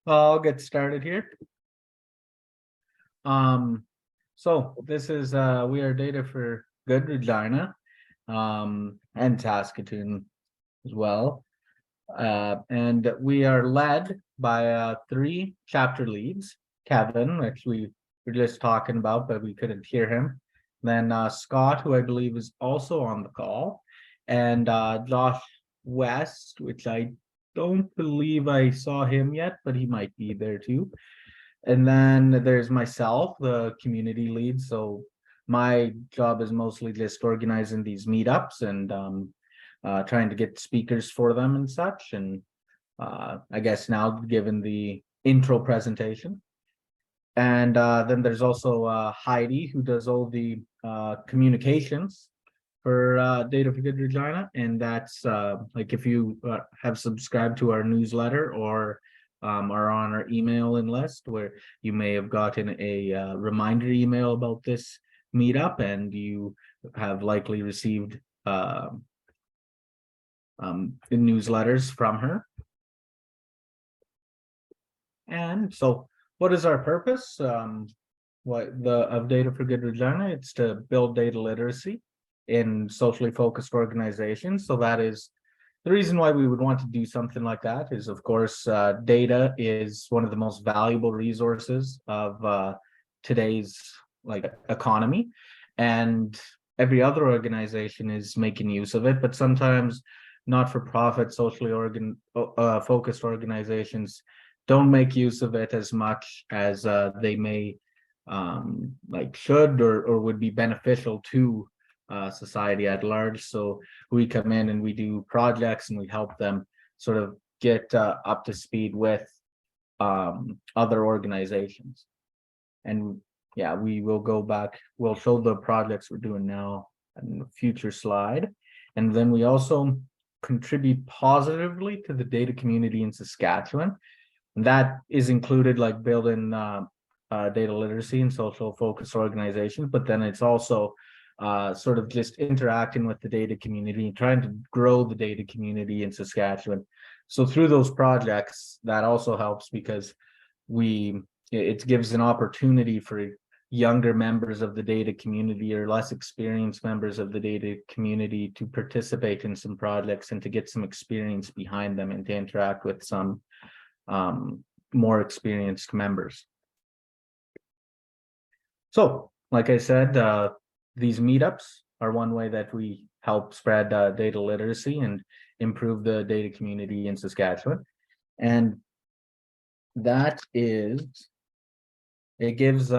I'll get started here. So this is we are Data for Good Regina, and Saskatoon as well. And we are led by three chapter leads. Kevin, which we were just talking about, but we couldn't hear him. Then Scott, who I believe is also on the call, and Josh West, which I don't believe I saw him yet, but he might be there too. And then there's myself, the community lead. So my job is mostly just organizing these meetups and trying to get speakers for them and such. And I guess now given the intro presentation. And then there's also Heidi, who does all the communications for Data for Good Regina. And that's like if you have subscribed to our newsletter or are on our email list, where you may have gotten a reminder email about this meetup, and you have likely received the newsletters from her. And so what is our purpose? Of Data for Good Regina? It's to build data literacy in socially focused organizations. So that is the reason why we would want to do something like that is, of course, data is one of the most valuable resources of today's economy, and every other organization is making use of it. But sometimes not-for-profit, socially focused organizations don't make use of it as much as they may should or would be beneficial to society at large. So we come in and we do projects and we help them sort of get up to speed with other organizations. And yeah, we will go back, we'll show the projects we're doing now in the future slide. And then we also contribute positively to the data community in Saskatchewan. And that is included like building data literacy and social focus organizations, but then it's also sort of just interacting with the data community, trying to grow the data community in Saskatchewan. So through those projects, that also helps because it gives an opportunity for younger members of the data community or less experienced members of the data community to participate in some projects and to get some experience behind them and to interact with some more experienced members. So, like I said, these meetups are one way that we help spread data literacy and improve the data community in Saskatchewan. And that is, it gives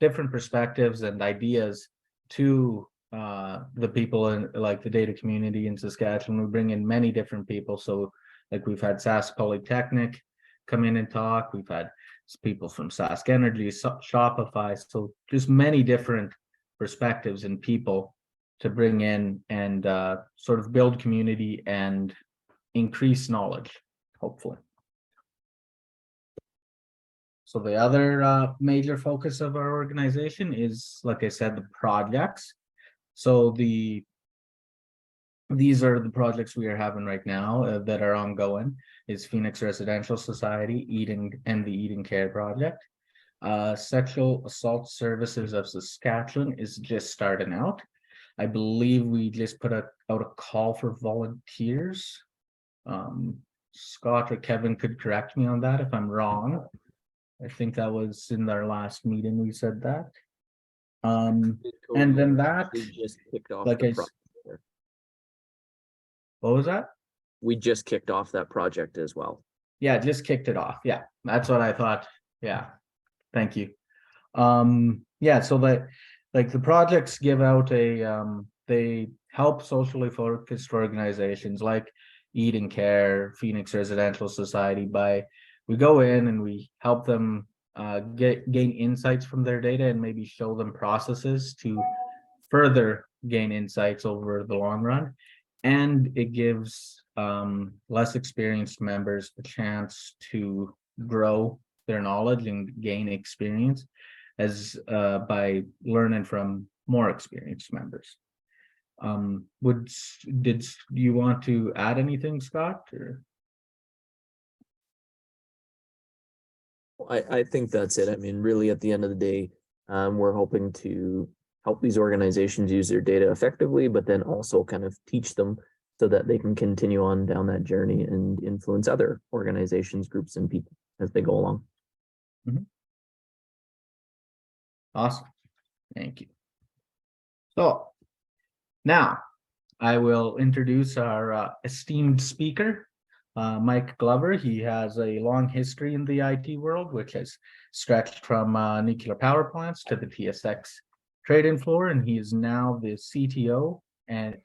different perspectives and ideas to the people in like the data community in Saskatchewan. We bring in many different people. So like we've had Sask Polytechnic come in and talk. We've had people from Sask Energy, Shopify. So just many different perspectives and people to bring in and sort of build community and increase knowledge, hopefully. So the other major focus of our organization is, like I said, the projects. So these are the projects we are having right now that are ongoing. Is Phoenix Residential Society, Eden, and the Eden Care Project. Sexual Assault Services of Saskatchewan is just starting out. I believe we just put out a call for volunteers. Scott or Kevin could correct me on that if I'm wrong. I think that was in our last meeting we said that. And then that we just kicked off like the I project. What was that? We just kicked off that project as well. Yeah, just kicked it off. Yeah, that's what I thought. Yeah, thank you. Yeah, so the projects give out they help socially focused organizations like Eden Care, Phoenix Residential Society by we go in and we help them gain insights from their data and maybe show them processes to further gain insights over the long run. And it gives less experienced members a chance to grow their knowledge and gain experience as by learning from more experienced members. Did you want to add anything, Scott? Or? I think that's it. I mean, really, at the end of the day, we're hoping to help these organizations use their data effectively, but then also kind of teach them so that they can continue on down that journey and influence other organizations, groups, and people as they go along. Awesome. Thank you. So now I will introduce our esteemed speaker, Mike Glover. He has a long history in the IT world, which has stretched from nuclear power plants to the TSX trading floor, and he is now the CTO. And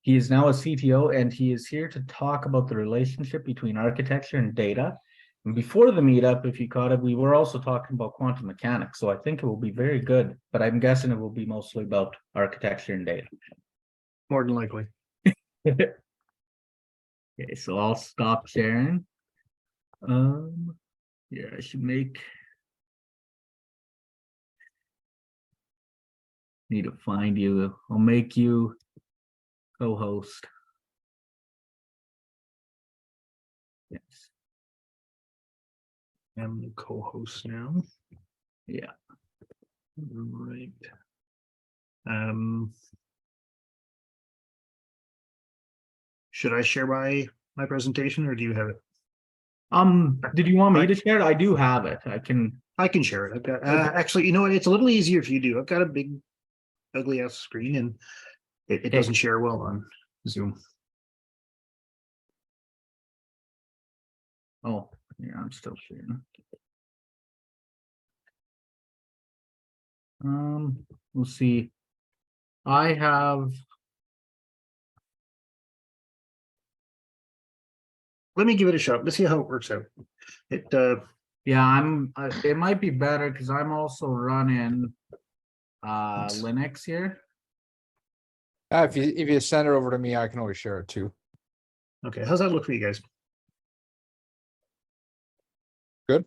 he is now a CTO, and he is here to talk about the relationship between architecture and data. And before the meetup, if you caught it, we were also talking about quantum mechanics. So I think it will be very good, but I'm guessing it will be mostly about architecture and data. More than likely. Okay, so I'll stop sharing. Yeah, I should need to find you. I'll make you co-host. Yes. I'm the co-host now. Yeah. Right. Should I share my presentation, or do you have it? Did you want me to share it? I do have it. I can share it. I've got Okay. actually, you know what? It's a little easier if you do. I've got a big, ugly ass screen, and it doesn't share well on Zoom. Oh, yeah, I'm still sharing. We'll see. I have. Let me give it a shot. Let's see how it works out. Yeah, it might be better because I'm also running Linux here. If you send it over to me, I can always share it too. Okay, how's that look for you guys? Good.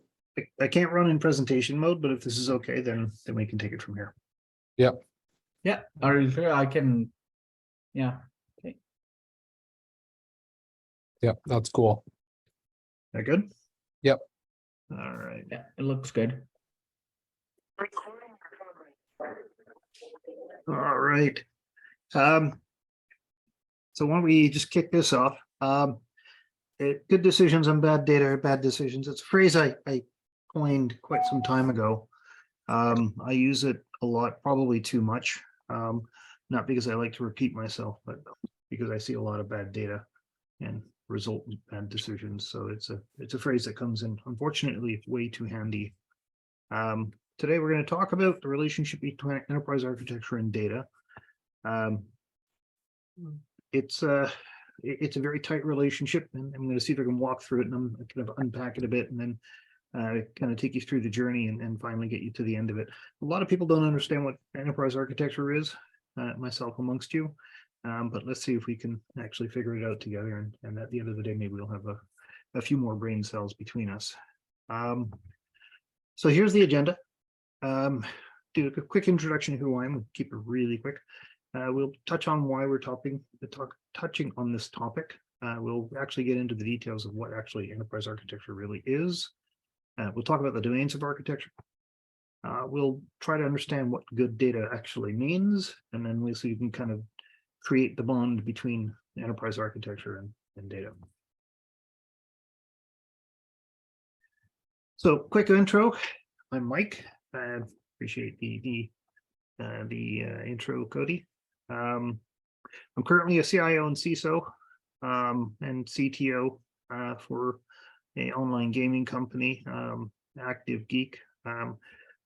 I can't run in presentation mode, but if this is okay, then we can take it from here. Yep. Yeah, are you sure I can? Yeah. Okay. Yep, that's cool. That good? Yep. All right. Yeah, it looks good. All right. So why don't we just kick this off? Good decisions and bad data are bad decisions. It's a phrase I coined quite some time ago. I use it a lot, probably too much. Not because I like to repeat myself, but because I see a lot of bad data and result in bad decisions. So it's a phrase that comes in, unfortunately, way too handy. Today we're going to talk about the relationship between enterprise architecture and data. It's a very tight relationship, and I'm going to see if I can walk through it, and I'm kind of unpack it a bit, and then kind of take you through the journey and finally get you to the end of it. A lot of people don't understand what enterprise architecture is, myself amongst you, but let's see if we can actually figure it out together, and at the end of the day, maybe we'll have a few more brain cells between us. So here's the agenda. Do a quick introduction to who I am. We'll keep it really quick. We'll touch on why we're touching on this topic. We'll actually get into the details of what actually enterprise architecture really is. We'll talk about the domains of architecture. We'll try to understand what good data actually means, and then we'll see if we can kind of create the bond between enterprise architecture and data. So, quick intro. I'm Mike. I appreciate the intro, Cody. I'm currently a CIO and CISO and CTO for an online gaming company, Active Geek. I'm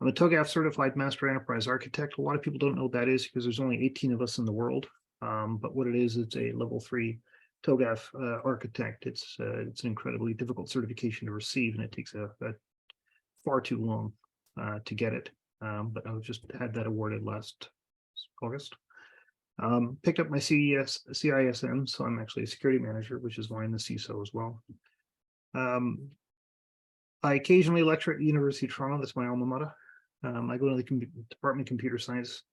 a TOGAF certified master enterprise architect. A lot of people don't know what that is because there's only 18 of us in the world. But what it is, it's a level 3 TOGAF architect. It's an incredibly difficult certification to receive, and it takes a far too long to get it. But I've just had that awarded last August. Picked up my CISM, so I'm actually a security manager, which is why I'm the CISO as well. I occasionally lecture at the University of Toronto. That's my alma mater. I go to the Department of Computer Science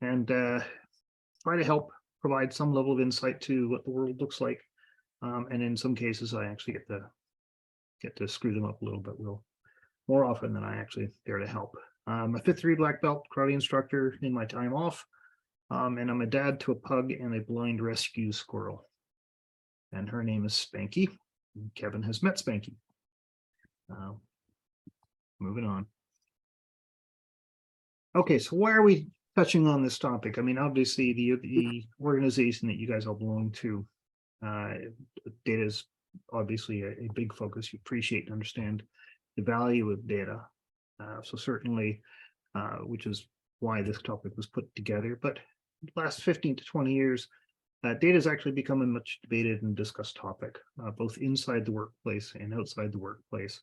and try to help provide some level of insight to what the world looks like. And in some cases, I actually get to screw them up a little bit. more often than I actually there to help. I'm a 5th degree black belt karate instructor in my time off. And I'm a dad to a pug and a blind rescue squirrel. And her name is Spanky. And Kevin has met Spanky. Moving on. Okay, so why are we touching on this topic? I mean, obviously, the organization that you guys all belong to, data is obviously a big focus. You appreciate and understand the value of data. So certainly, which is why this topic was put together. But the last 15 to 20 years, data has actually become a much debated and discussed topic, both inside the workplace and outside the workplace.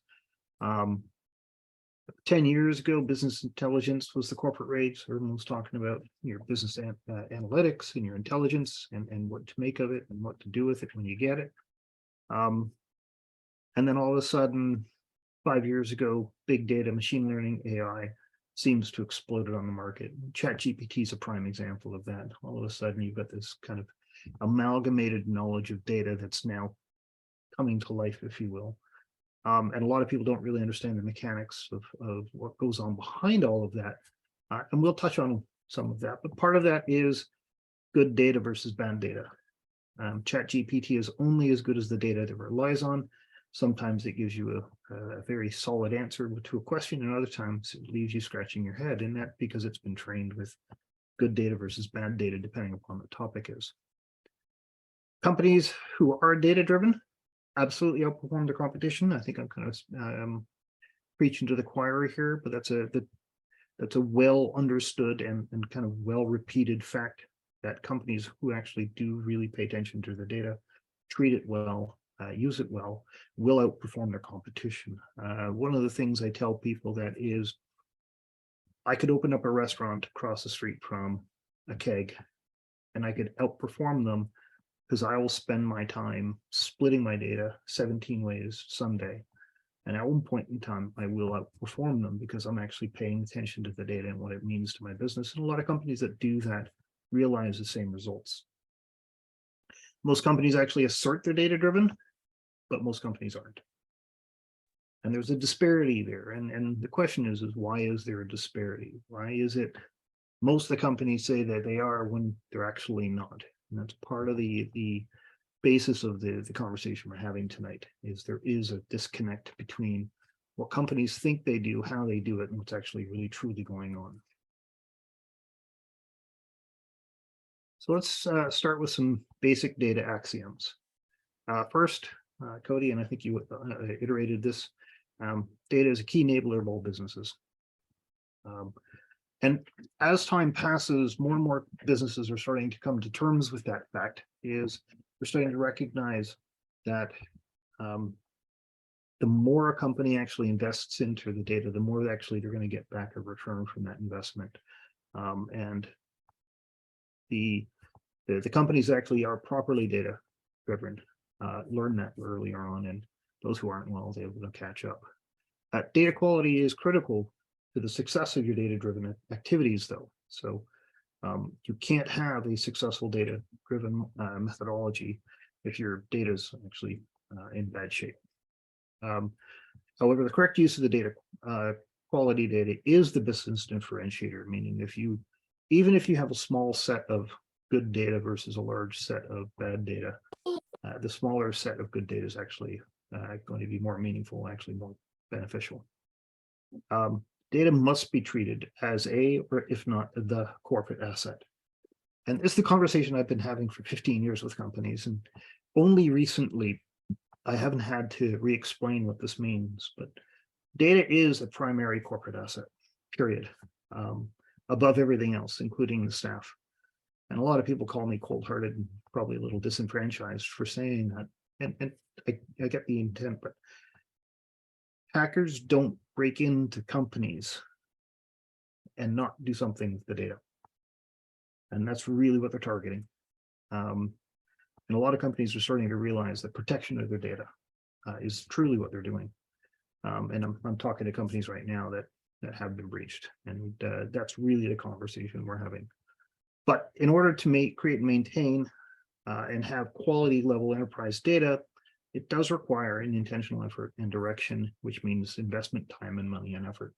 10 years ago, business intelligence was the corporate rage. Everyone was talking about your business analytics and your intelligence and what to make of it and what to do with it when you get it. And then all of a sudden, 5 years ago, big data, machine learning, AI seems to explode on the market. ChatGPT is a prime example of that. All of a sudden, you've got this kind of amalgamated knowledge of data that's now coming to life, if you will. And a lot of people don't really understand the mechanics of what goes on behind all of that. And we'll touch on some of that, but part of that is good data versus bad data. ChatGPT is only as good as the data that it relies on. Sometimes it gives you a very solid answer to a question, and other times it leaves you scratching your head, and that because it's been trained with good data versus bad data, depending upon the topic is. Companies who are data-driven absolutely outperform the competition. I think I'm kind of preaching to the choir here, but that's a well understood and kind of well repeated fact that companies who actually do really pay attention to the data, treat it well, use it well, will outperform their competition. One of the things I tell people that is, I could open up a restaurant across the street from a keg and I could outperform them because I will spend my time splitting my data 17 ways someday. And at one point in time, I will outperform them because I'm actually paying attention to the data and what it means to my business. And a lot of companies that do that realize the same results. Most companies actually assert they're data-driven, but most companies aren't. And there's a disparity there. And the question is why is there a disparity? Why is it most of the companies say that they are when they're actually not? And that's part of the basis of the conversation we're having tonight, is there is a disconnect between what companies think they do, how they do it, and what's actually really truly going on. So let's start with some basic data axioms. First, Cody, and I think you iterated this, data is a key enabler of all businesses. And as time passes, more and more businesses are starting to come to terms with that fact, is we're starting to recognize that the more a company actually invests into the data, the more actually they're going to get back a return from that investment. And the companies actually are properly data driven, learn that earlier on, and those who aren't, well, they're able to catch up. Data quality is critical to the success of your data-driven activities, though. So you can't have a successful data-driven methodology if your data is actually in bad shape. However, the correct use of the data, quality data, is the business differentiator. Meaning, even if you have a small set of good data versus a large set of bad data, the smaller set of good data is actually going to be more meaningful, actually more beneficial. Data must be treated as or if not the corporate asset. And it's the conversation I've been having for 15 years with companies. And only recently, I haven't had to re-explain what this means, but data is a primary corporate asset, period, above everything else, including the staff. And a lot of people call me cold-hearted and probably a little disenfranchised for saying that. And I get the intent, but hackers don't break into companies and not do something with the data. And that's really what they're targeting. And a lot of companies are starting to realize that protection of their data is truly what they're doing. And I'm talking to companies right now that have been breached. And that's really the conversation we're having. But in order to create and maintain and have quality level enterprise data, it does require an intentional effort and direction, which means investment, time and money and effort.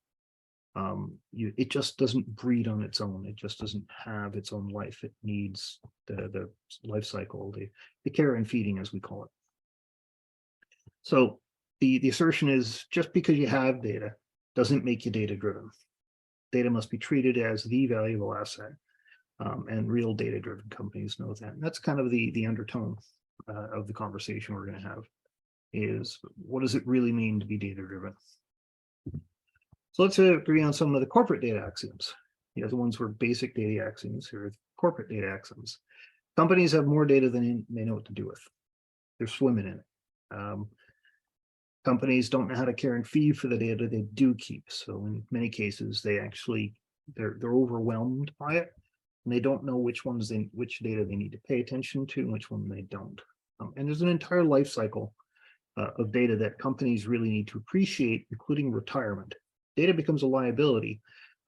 It just doesn't breed on its own. It just doesn't have its own life. It needs the life cycle, the care and feeding, as we call it. So the assertion is just because you have data doesn't make you data driven. Data must be treated as the valuable asset, and real data driven companies know that. And that's kind of the undertone of the conversation we're going to have, is what does it really mean to be data driven? So let's agree on some of the corporate data axioms. The other ones were basic data axioms. Here are corporate data axioms. Companies have more data than they know what to do with. They're swimming in it. Companies don't know how to care and feed for the data they do keep. So in many cases, they're overwhelmed by it, and they don't know which data they need to pay attention to and which one they don't. And there's an entire life cycle of data that companies really need to appreciate, including retirement. Data becomes a liability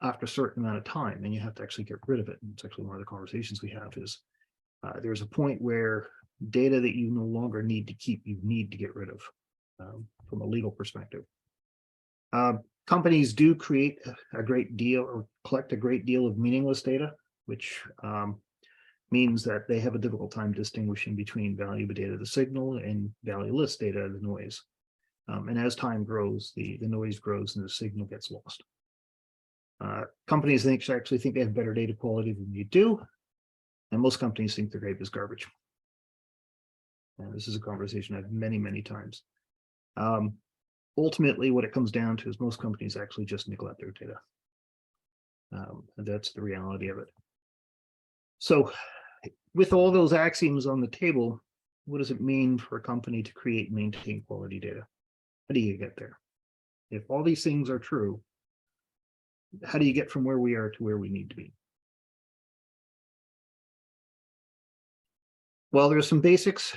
after a certain amount of time, and you have to actually get rid of it. And it's actually one of the conversations we have is there's a point where data that you no longer need to keep, you need to get rid of from a legal perspective. Companies do create a great deal or collect a great deal of meaningless data, which means that they have a difficult time distinguishing between valuable data, the signal, and valueless data, the noise. And as time grows, the noise grows and the signal gets lost. Companies actually think they have better data quality than you do, and most companies think their data is garbage. And this is a conversation I've had many, many times. Ultimately, what it comes down to is most companies actually just neglect their data. And that's the reality of it. So with all those axioms on the table, what does it mean for a company to create and maintain quality data? How do you get there? If all these things are true, how do you get from where we are to where we need to be? Well, there's some basics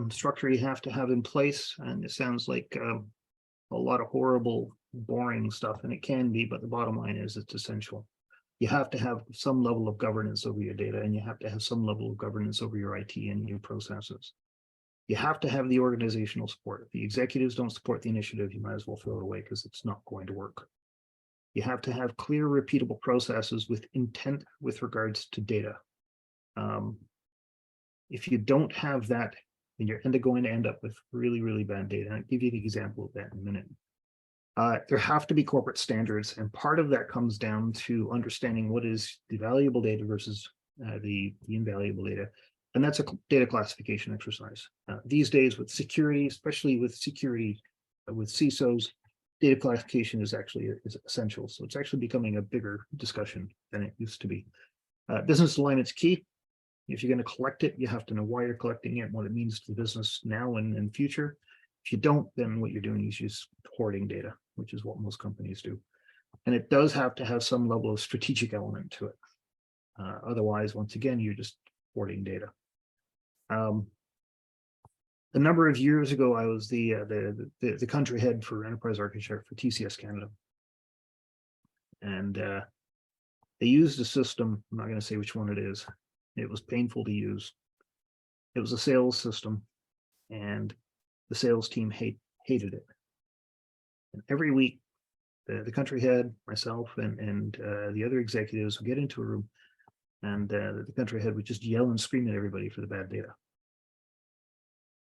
structure you have to have in place, and it sounds like a lot of horrible, boring stuff, and it can be, but the bottom line is it's essential. You have to have some level of governance over your data, and you have to have some level of governance over your IT and your processes. You have to have the organizational support. If the executives don't support the initiative, you might as well throw it away because it's not going to work. You have to have clear, repeatable processes with intent with regards to data. If you don't have that, then you're going to end up with really, really bad data. And I'll give you the example of that in a minute. There have to be corporate standards, and part of that comes down to understanding what is the valuable data versus the invaluable data. And that's a data classification exercise. These days with security, especially with security, with CISOs, data classification is essential. So it's actually becoming a bigger discussion than it used to be. Business alignment's key. If you're going to collect it, you have to know why you're collecting it, what it means to the business now and future. If you don't, then what you're doing is just hoarding data, which is what most companies do. And it does have to have some level of strategic element to it. Otherwise, once again, you're just hoarding data. A number of years ago, I was the country head for enterprise architecture for TCS Canada. And they used a system, I'm not going to say which one it is. It was painful to use. It was a sales system, and the sales team hated it. And every week, the country head, myself, and the other executives would get into a room, and the country head would just yell and scream at everybody for the bad data.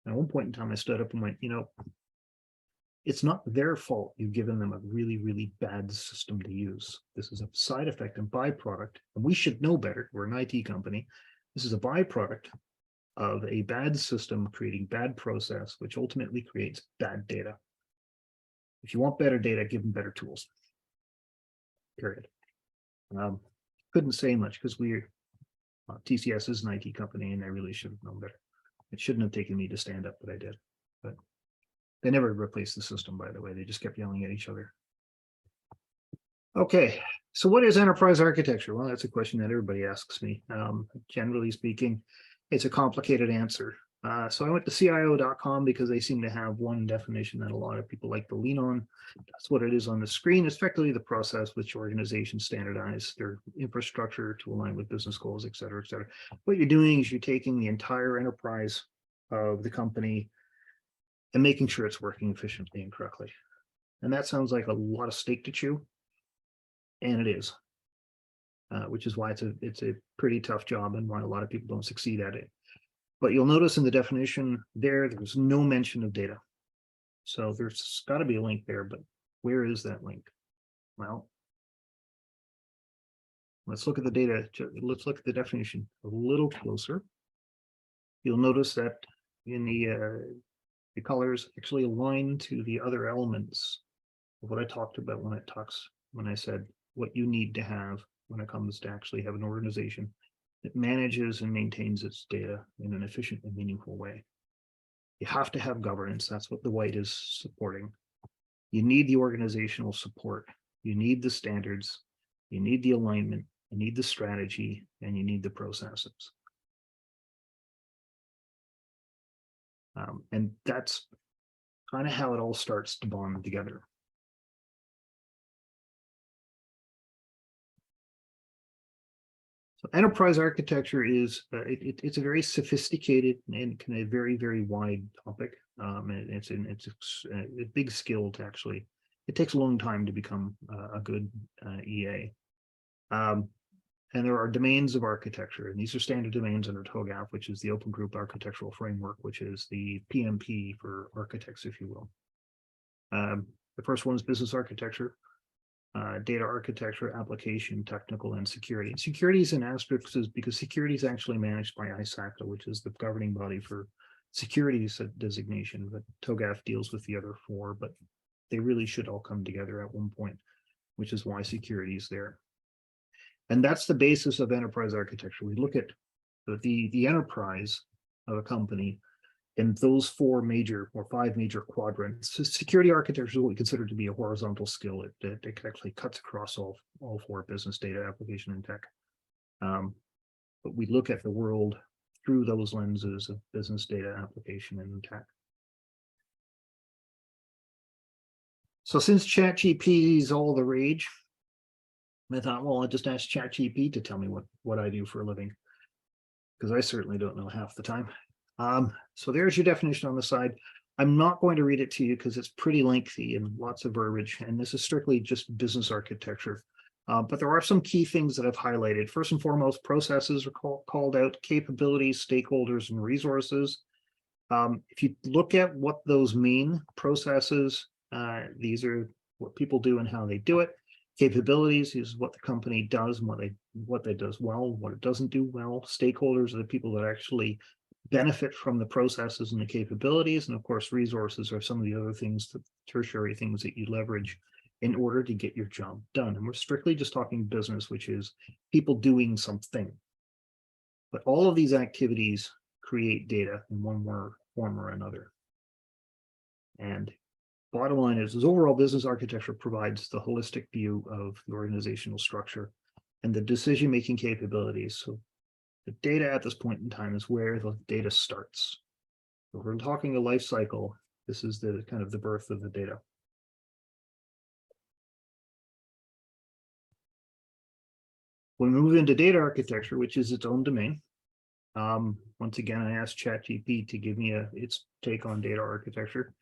And at one point in time, I stood up and went, it's not their fault you've given them a really, really bad system to use. This is a side effect and byproduct, and we should know better. We're an IT company. This is a byproduct of a bad system creating bad process, which ultimately creates bad data. If you want better data, give them better tools. Period. Couldn't say much because TCS is an IT company, and I really should have known better. It shouldn't have taken me to stand up, but I did. But they never replaced the system, by the way. They just kept yelling at each other. Okay, so what is enterprise architecture? Well, that's a question that everybody asks me. Generally speaking, it's a complicated answer. So I went to CIO.com because they seem to have one definition that a lot of people like to lean on. That's what it is on the screen. It's effectively the process which organizations standardize their infrastructure to align with business goals, et cetera, et cetera. What you're doing is you're taking the entire enterprise of the company, and making sure it's working efficiently and correctly. And that sounds like a lot of steak to chew. And it is. Which is why it's a pretty tough job and why a lot of people don't succeed at it. But you'll notice in the definition there's no mention of data. So there's got to be a link there, but where is that link? Well, let's look at the data. Let's look at the definition a little closer. You'll notice that in the colors actually align to the other elements of what I talked about when I said what you need to have when it comes to actually have an organization that manages and maintains its data in an efficient and meaningful way. You have to have governance. That's what the white is supporting. You need the organizational support. You need the standards. You need the alignment. You need the strategy, and you need the processes. And that's kind of how it all starts to bond together. So enterprise architecture is it's a very sophisticated and kind of very, very wide topic. And it's a big skill to actually. It takes a long time to become a good EA. And there are domains of architecture, and these are standard domains under TOGAF, which is the Open Group Architectural Framework, which is the PMP for architects, if you will. The first one is business architecture. Data architecture, application, technical, and security. Security is an asterisk because security is actually managed by ISACA, which is the governing body for security designation, but TOGAF deals with the other four, but they really should all come together at one point, which is why security is there. And that's the basis of enterprise architecture. We look at the enterprise of a company in those four major or five major quadrants. So security architecture is what we consider to be a horizontal skill. It actually cuts across all four: business, data, application, and tech. But we look at the world through those lenses of business, data, application, and tech. So since ChatGPT is all the rage, I thought, well, I'll just ask ChatGPT to tell me what I do for a living, because I certainly don't know half the time. So there's your definition on the side. I'm not going to read it to you because it's pretty lengthy and lots of verbiage, and this is strictly just business architecture. But there are some key things that I've highlighted. First and foremost, processes are called out, capabilities, stakeholders, and resources. If you look at what those mean, processes, these are what people do and how they do it. Capabilities is what the company does and what they does well, what it doesn't do well. Stakeholders are the people that actually benefit from the processes and the capabilities. And of course, resources are some of the other things, the tertiary things that you leverage in order to get your job done. And we're strictly just talking business, which is people doing something. But all of these activities create data in one form or another. And bottom line is overall business architecture provides the holistic view of the organizational structure and the decision-making capabilities. So the data at this point in time is where the data starts. If we're talking a life cycle, this is the kind of the birth of the data. When we move into data architecture, which is its own domain, once again, I asked ChatGPT to give me its take on data architecture.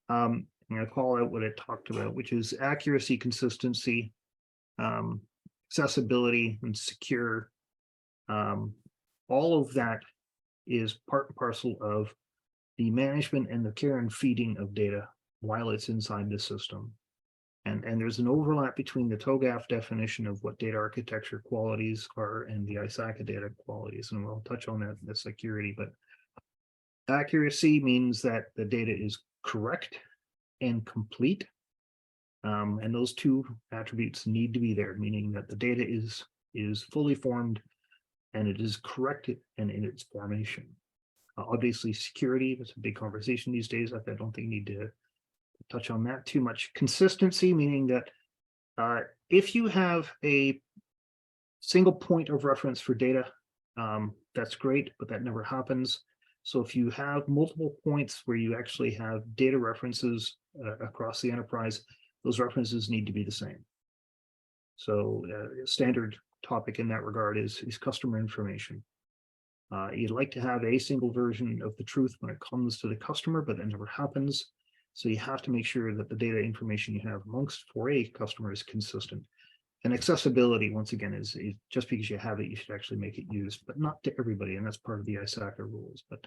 I'm going to call out what it talked about, which is accuracy, consistency, accessibility, and secure. All of that is part and parcel of the management and the care and feeding of data while it's inside the system. And there's an overlap between the TOGAF definition of what data architecture qualities are and the ISACA data qualities. And we'll touch on that in the security, but accuracy means that the data is correct and complete. And those two attributes need to be there, meaning that the data is fully formed and it is correct and in its formation. Obviously, security, that's a big conversation these days. I don't think you need to touch on that too much. Consistency, meaning that if you have a single point of reference for data, that's great, but that never happens. So if you have multiple points where you actually have data references across the enterprise, those references need to be the same. So a standard topic in that regard is customer information. You'd like to have a single version of the truth when it comes to the customer, but that never happens. So you have to make sure that the data information you have amongst for a customer is consistent. And accessibility, once again, is just because you have it, you should actually make it used, but not to everybody. And that's part of the ISACA rules. But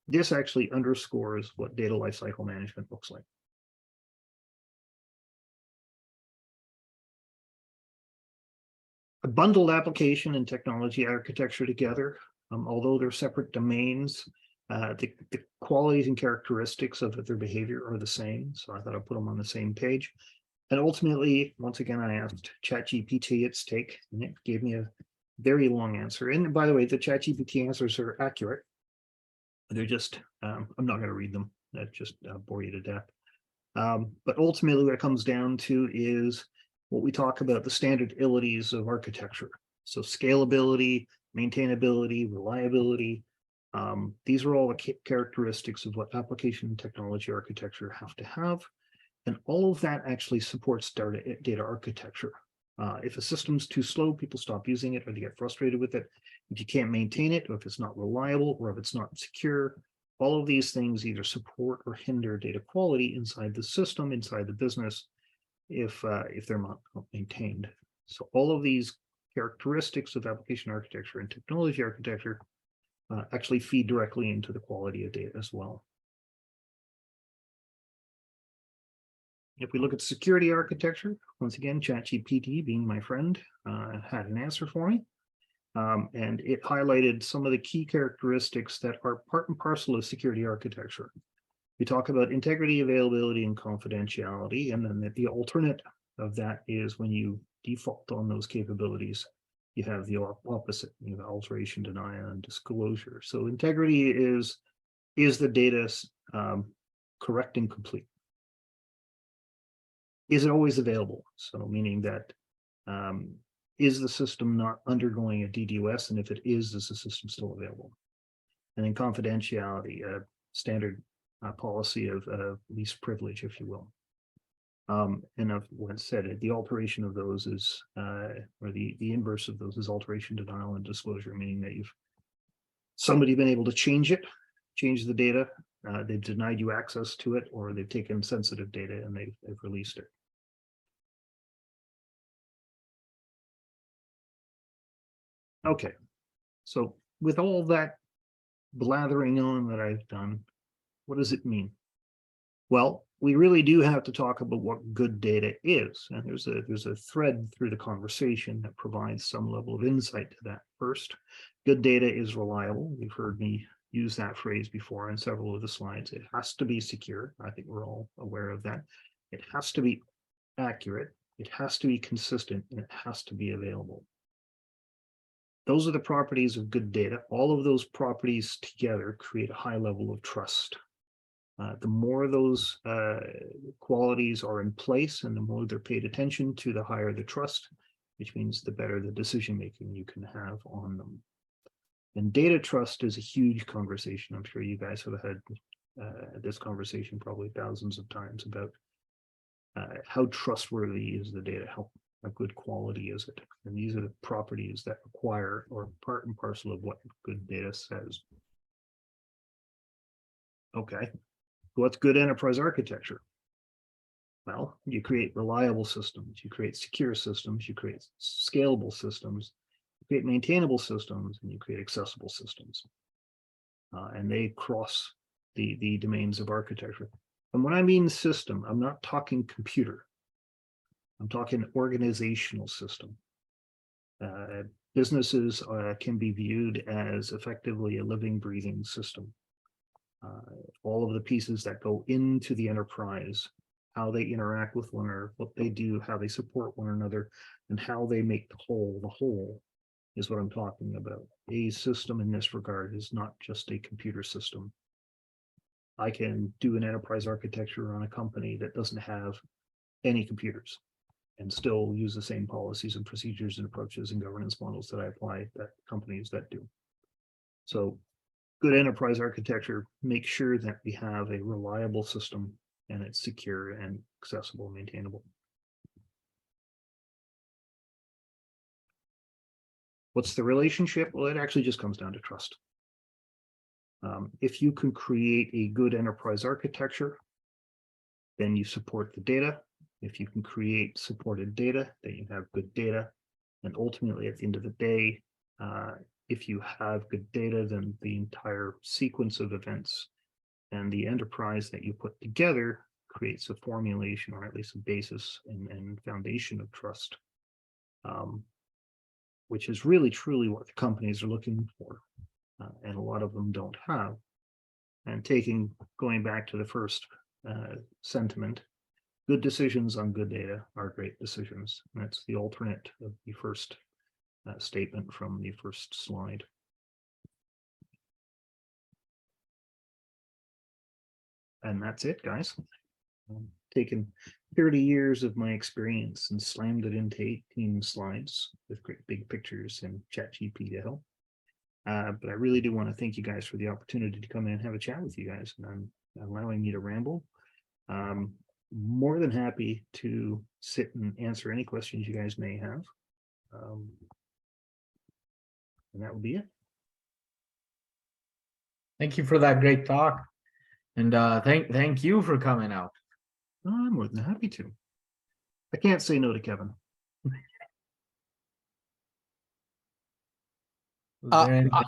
this actually underscores what data lifecycle management looks like. A bundled application and technology architecture together, although they're separate domains, the qualities and characteristics of their behavior are the same. So I thought I'd put them on the same page. And ultimately, once again, I asked ChatGPT its take, and it gave me a very long answer. And by the way, the ChatGPT answers are accurate. They're just, I'm not going to read them. That just bore you to death. But ultimately, what it comes down to is what we talk about, the standardilities of architecture. So scalability, maintainability, reliability. These are all the characteristics of what application and technology architecture have to have. And all of that actually supports data architecture. If a system's too slow, people stop using it or they get frustrated with it. If you can't maintain it, or if it's not reliable, or if it's not secure, all of these things either support or hinder data quality inside the system, inside the business, if they're not maintained. So all of these characteristics of application architecture and technology architecture actually feed directly into the quality of data as well. If we look at security architecture, once again, ChatGPT, being my friend, had an answer for me. And it highlighted some of the key characteristics that are part and parcel of security architecture. We talk about integrity, availability, and confidentiality, and then the alternate of that is when you default on those capabilities, you have the opposite, you have alteration, denial, and disclosure. So integrity is the data correct and complete? Is it always available? So meaning that is the system not undergoing a DDoS? And if it is the system still available? And then confidentiality, a standard policy of least privilege, if you will. And I've said, the alteration of those is, or the inverse of those is alteration, denial, and disclosure, meaning that you've somebody been able to change the data, they've denied you access to it, or they've taken sensitive data and they've released it. Okay, so with all that blathering on that I've done, what does it mean? Well, we really do have to talk about what good data is, and there's a thread through the conversation that provides some level of insight to that. First, good data is reliable. You've heard me use that phrase before in several of the slides. It has to be secure. I think we're all aware of that. It has to be accurate. It has to be consistent, and it has to be available. Those are the properties of good data. All of those properties together create a high level of trust. The more those qualities are in place and the more they're paid attention to, the higher the trust, which means the better the decision-making you can have on them. And data trust is a huge conversation. I'm sure you guys have had this conversation probably thousands of times about how trustworthy is the data, how good quality is it? And these are the properties that require or part and parcel of what good data says. Okay, what's good enterprise architecture? Well, you create reliable systems, you create secure systems, you create scalable systems, you create maintainable systems, and you create accessible systems. And they cross the domains of architecture. And when I mean system, I'm not talking computer. I'm talking organizational system. Businesses can be viewed as effectively a living, breathing system. All of the pieces that go into the enterprise, how they interact with one another, what they do, how they support one another, and how they make the whole is what I'm talking about. A system in this regard is not just a computer system. I can do an enterprise architecture on a company that doesn't have any computers and still use the same policies and procedures and approaches and governance models that I apply at companies that do. So good enterprise architecture makes sure that we have a reliable system and it's secure and accessible, maintainable. What's the relationship? Well, it actually just comes down to trust. If you can create a good enterprise architecture, then you support the data. If you can create supported data, then you have good data. And ultimately, at the end of the day, if you have good data, then the entire sequence of events and the enterprise that you put together creates a formulation, or at least a basis and foundation of trust, which is really truly what the companies are looking for, and a lot of them don't have. And going back to the first sentiment, good decisions on good data are great decisions. And that's the alternate of the first statement from the first slide. And that's it, guys. Taken 30 years of my experience and slammed it into 18 slides with great big pictures and ChatGPT to help. But I really do want to thank you guys for the opportunity to come in and have a chat with you guys, and allowing me to ramble. More than happy to sit and answer any questions you guys may have. And that would be it. Thank you for that great talk. And thank you for coming out. Oh, I'm more than happy to. I can't say no to Kevin. Was there anything-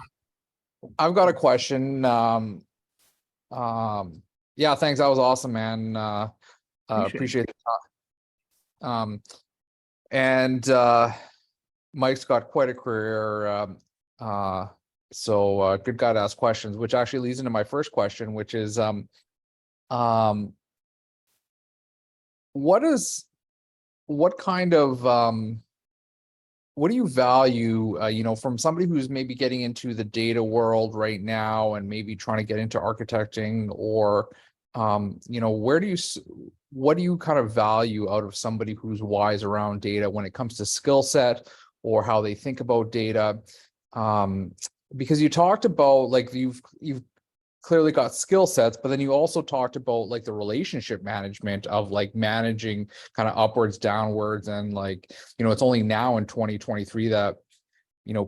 I've got a question. Yeah, thanks. That was awesome, man. Appreciate the talk. And Mike's got quite a career. So good guy to ask questions, which actually leads into my first question, which is what do you value, from somebody who's maybe getting into the data world right now and maybe trying to get into architecting, or, what do you kind of value out of somebody who's wise around data when it comes to skill set or how they think about data? Because you talked about, like, you've clearly got skill sets, but then you also talked about, like, the relationship management of, like, managing kind of upwards, downwards, and, like, it's only now in 2023 that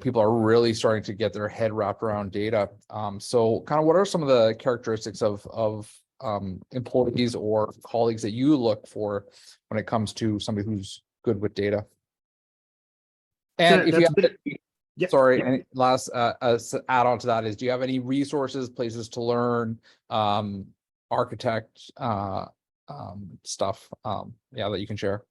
people are really starting to get their head wrapped around data. So kind of what are some of the characteristics of employees or colleagues that you look for when it comes to somebody who's good with data? And if you have Yep. Sorry, Yep. and last add on to that is, do you have any resources, places to learn, architect stuff, that you can share?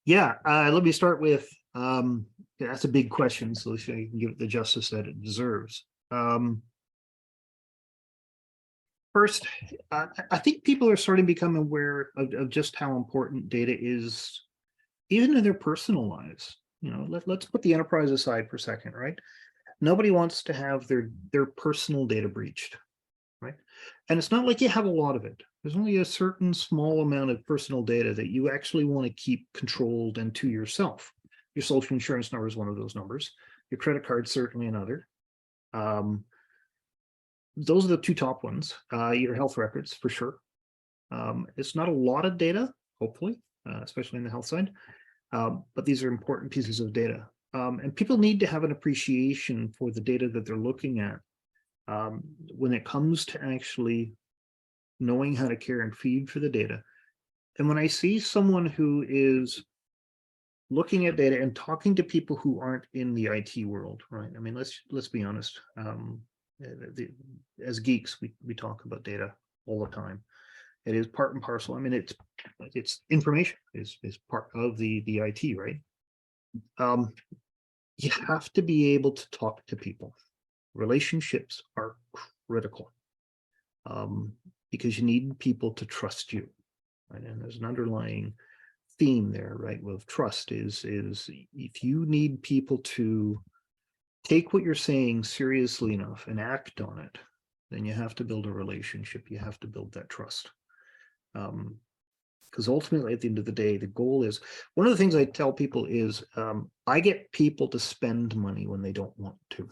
Yeah, let me start with, that's a big question, so I can give it the justice that it deserves. First, I think people are starting to become aware of just how important data is, even in their personal lives. Let's put the enterprise aside for a second, right? Nobody wants to have their personal data breached, right? And it's not like you have a lot of it. There's only a certain small amount of personal data that you actually want to keep controlled and to yourself. Your social insurance number is one of those numbers. Your credit card, certainly another. Those are the two top ones. Your health records, for sure. It's not a lot of data, hopefully, especially in the health side. But these are important pieces of data. And people need to have an appreciation for the data that they're looking at when it comes to actually knowing how to care and feed for the data. And when I see someone who is looking at data and talking to people who aren't in the IT world, right? I mean, let's be honest. As geeks, we talk about data all the time. It is part and parcel. I mean, it's information is part of the IT, right? You have to be able to talk to people. Relationships are critical, because you need people to trust you, right? And there's an underlying theme there, right? With trust is if you need people to take what you're saying seriously enough and act on it, then you have to build a relationship. You have to build that trust. Because ultimately, at the end of the day, the goal is, one of the things I tell people is, I get people to spend money when they don't want to.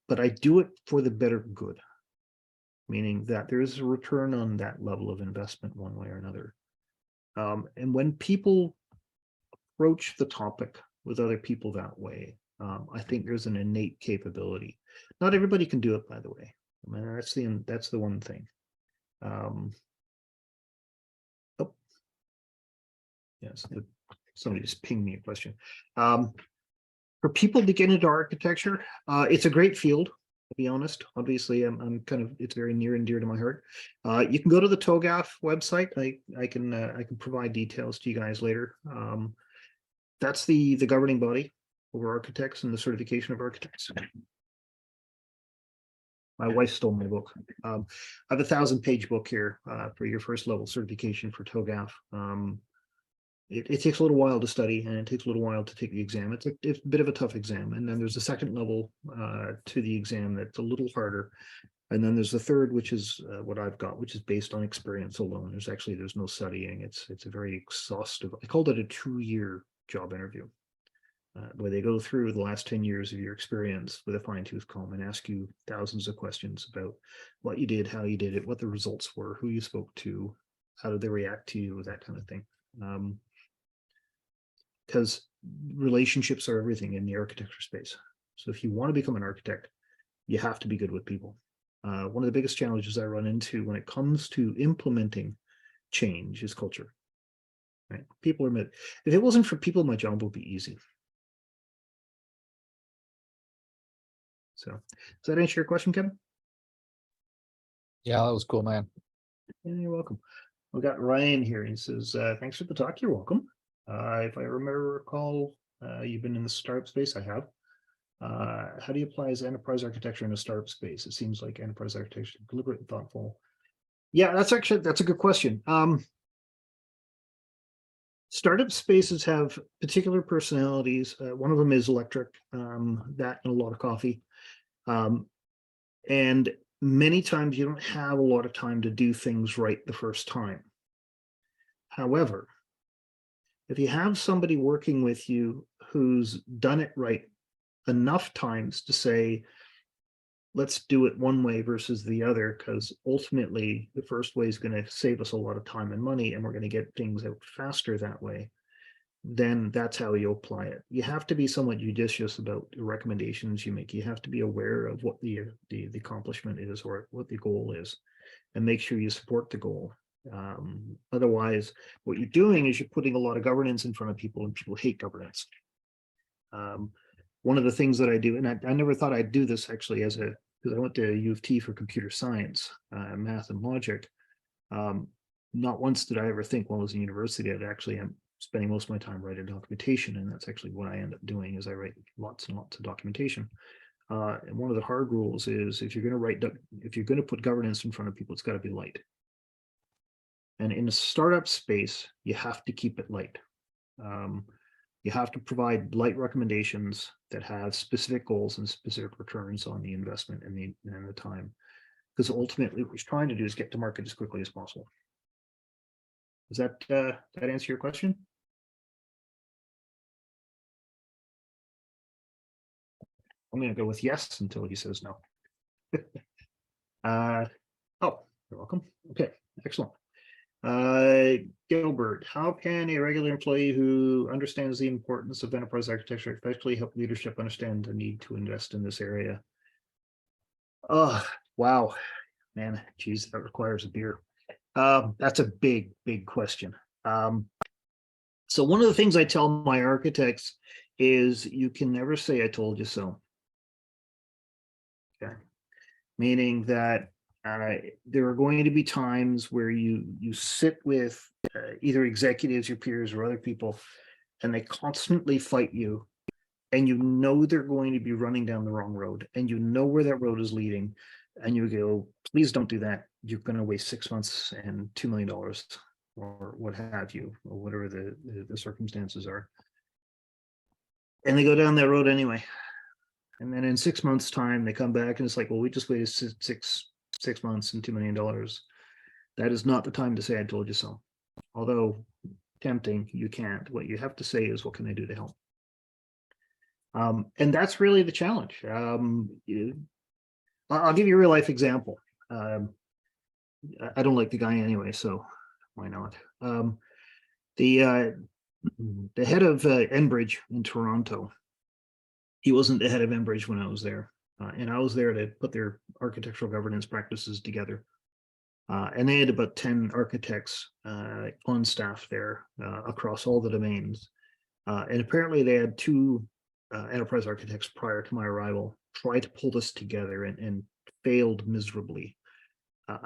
But I do it for the better good, meaning that there is a return on that level of investment one way or another. And when people approach the topic with other people that way, I think there's an innate capability. Not everybody can do it, by the way. I mean, that's the one thing. Oh, yes, somebody just pinged me a question. For people to get into architecture, it's a great field, to be honest. Obviously, I'm kind of, it's very near and dear to my heart. You can go to the TOGAF website. I can provide details to you guys later. That's the governing body over architects and the certification of architects. My wife stole my book. I have a 1,000-page book here for your first level certification for TOGAF. It takes a little while to study, and it takes a little while to take the exam. It's a bit of a tough exam, and then there's a second level to the exam that's a little harder, and then there's the third, which is what I've got, which is based on experience alone. There's no studying. It's a very exhaustive. I called it a 2-year job interview, where they go through the last 10 years of your experience with a fine-tooth comb and ask you thousands of questions about what you did, how you did it, what the results were, who you spoke to, how did they react to you, that kind of thing. Because relationships are everything in the architecture space. So if you want to become an architect, you have to be good with people. One of the biggest challenges I run into when it comes to implementing change is culture. Right? People are, if it wasn't for people, my job would be easy. So does that answer your question, Kevin? Yeah, that was cool, man. Yeah, you're welcome. We got Ryan here. He says, thanks for the talk. You're welcome. If I recall, you've been in the startup space. I have. How do you apply as enterprise architecture in a startup space? It seems like enterprise architecture, deliberate and thoughtful. Yeah, that's a good question. Startup spaces have particular personalities. One of them is electric, that and a lot of coffee. And many times you don't have a lot of time to do things right the first time. However, if you have somebody working with you who's done it right enough times to say, let's do it one way versus the other, because ultimately the first way is going to save us a lot of time and money, and we're going to get things out faster that way, then that's how you apply it. You have to be somewhat judicious about the recommendations you make. You have to be aware of what the accomplishment is or what the goal is, and make sure you support the goal. Otherwise, what you're doing is you're putting a lot of governance in front of people, and people hate governance. One of the things that I do, and I never thought I'd do this actually because I went to U of T for computer science, math and logic. Not once did I ever think while I was in university, I'd actually am spending most of my time writing documentation. And that's actually what I end up doing is I write lots and lots of documentation. And one of the hard rules is if you're going to put governance in front of people, it's got to be light. And in a startup space, you have to keep it light. You have to provide light recommendations that have specific goals and specific returns on the investment and the time. Because ultimately what we're trying to do is get to market as quickly as possible. Does that answer your question? I'm going to go with yes until he says no. Oh, you're welcome. Okay, excellent. Gilbert, how can a regular employee who understands the importance of enterprise architecture especially help leadership understand the need to invest in this area? Oh, wow, man, geez, that requires a beer. That's a big question. So one of the things I tell my architects is you can never say I told you so. Okay, meaning that there are going to be times where you sit with either executives, your peers, or other people, and they constantly fight you, and you know they're going to be running down the wrong road, and you know where that road is leading, and you go, please don't do that. You're going to waste 6 months and $2 million, or what have you, or whatever the circumstances are. And they go down that road anyway. And then in 6 months' time, they come back and it's like, well, we just waited six months and $2 million. That is not the time to say I told you so. Although tempting, you can't. What you have to say is, what can I do to help? And that's really the challenge. I'll give you a real life example. I don't like the guy anyway, so why not? The head of Enbridge in Toronto he wasn't the head of Enbridge when I was there. And I was there to put their architectural governance practices together. And they had about 10 architects on staff there across all the domains. And apparently they had two enterprise architects prior to my arrival try to pull this together and failed miserably.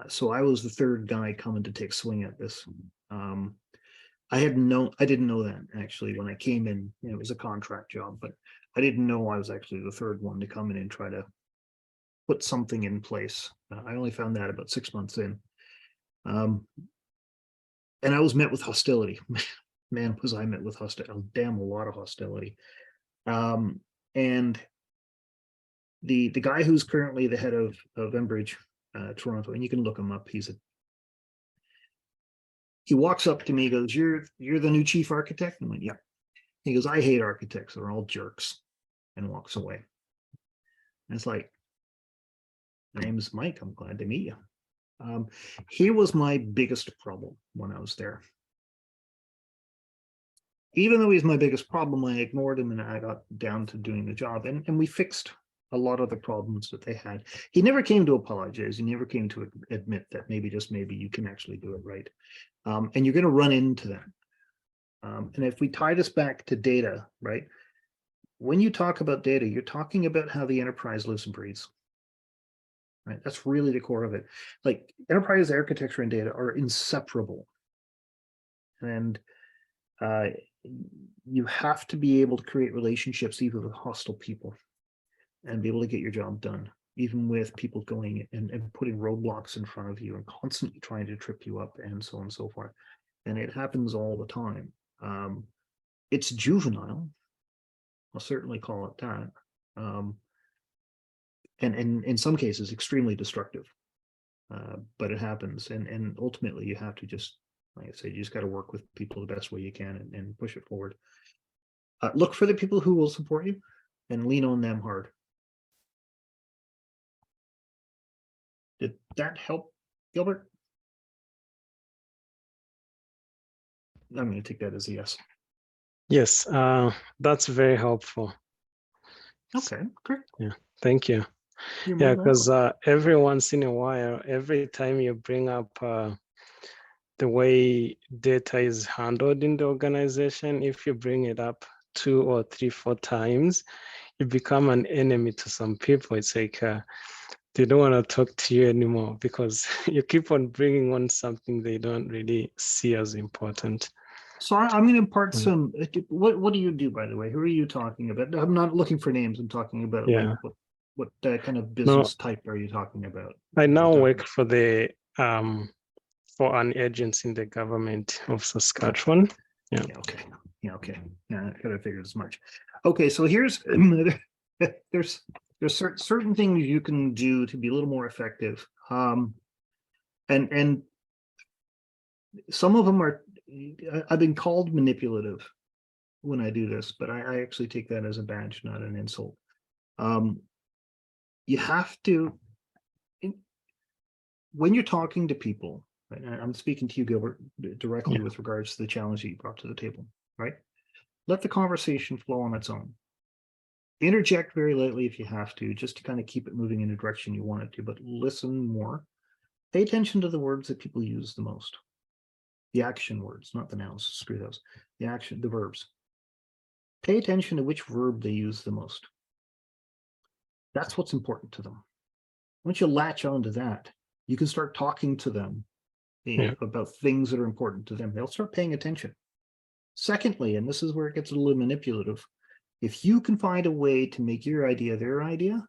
So I was the third guy coming to take swing at this. I didn't know that actually when I came in. It was a contract job, but I didn't know I was actually the third one to come in and try to put something in place. I only found that about 6 months in. And I was met with hostility. Man, was I met with hostility, damn a lot of hostility. And the guy who's currently the head of Enbridge Toronto, and you can look him up, he walks up to me, he goes, you're the new chief architect? I went, yeah. He goes, I hate architects, they're all jerks, and walks away. And it's like, my name is Mike, I'm glad to meet you. He was my biggest problem when I was there. Even though he's my biggest problem, I ignored him and I got down to doing the job, and we fixed a lot of the problems that they had. He never came to apologize. He never came to admit that maybe, just maybe, you can actually do it right. And you're going to run into that. And if we tie this back to data, right? When you talk about data, you're talking about how the enterprise lives and breathes. Right? That's really the core of it. Like, enterprise architecture and data are inseparable. And you have to be able to create relationships even with hostile people and be able to get your job done, even with people going and putting roadblocks in front of you and constantly trying to trip you up and so on and so forth. And it happens all the time. It's juvenile. I'll certainly call it that. And in some cases, extremely destructive. But it happens. And ultimately, you have to just, like I said, you just got to work with people the best way you can and push it forward. Look for the people who will support you and lean on them hard. Did that help, Gilbert? I'm going to take that as a yes. Yes, that's very helpful. Okay, great. Yeah, thank you. You're Yeah, more than because welcome. every once in a while, every time you bring up the way data is handled in the organization, if you bring it up 2 or 3, 4 times, you become an enemy to some people. It's like they don't want to talk to you anymore because you keep on bringing on something they don't really see as important. So I'm going to impart Mm. some. What do you do, by the way? Who are you talking about? I'm not looking for names. I'm talking about Yeah. like what kind of business type are you talking about? I now We're work for the for an agency in the government of Saskatchewan. Yeah. Yeah, okay. Yeah, okay. Yeah, I could have figured as much. Okay, so here's there's certain things you can do to be a little more effective. And some of them are, I've been called manipulative when I do this, but I actually take that as a badge, not an insult. You have to, when you're talking to people, right, and I'm speaking to you, Gilbert, directly Yeah. with regards to the challenge that you brought to the table, right? Let the conversation flow on its own. Interject very lightly if you have to, just to kind of keep it moving in the direction you want it to, but listen more. Pay attention to the words that people use the most. The action words, not the nouns, screw those. The verbs. Pay attention to which verb they use the most. That's what's important to them. Once you latch onto that, you can start talking to them about things that are important to them. They'll start paying attention. Secondly, and this is where it gets a little manipulative, if you can find a way to make your idea their idea,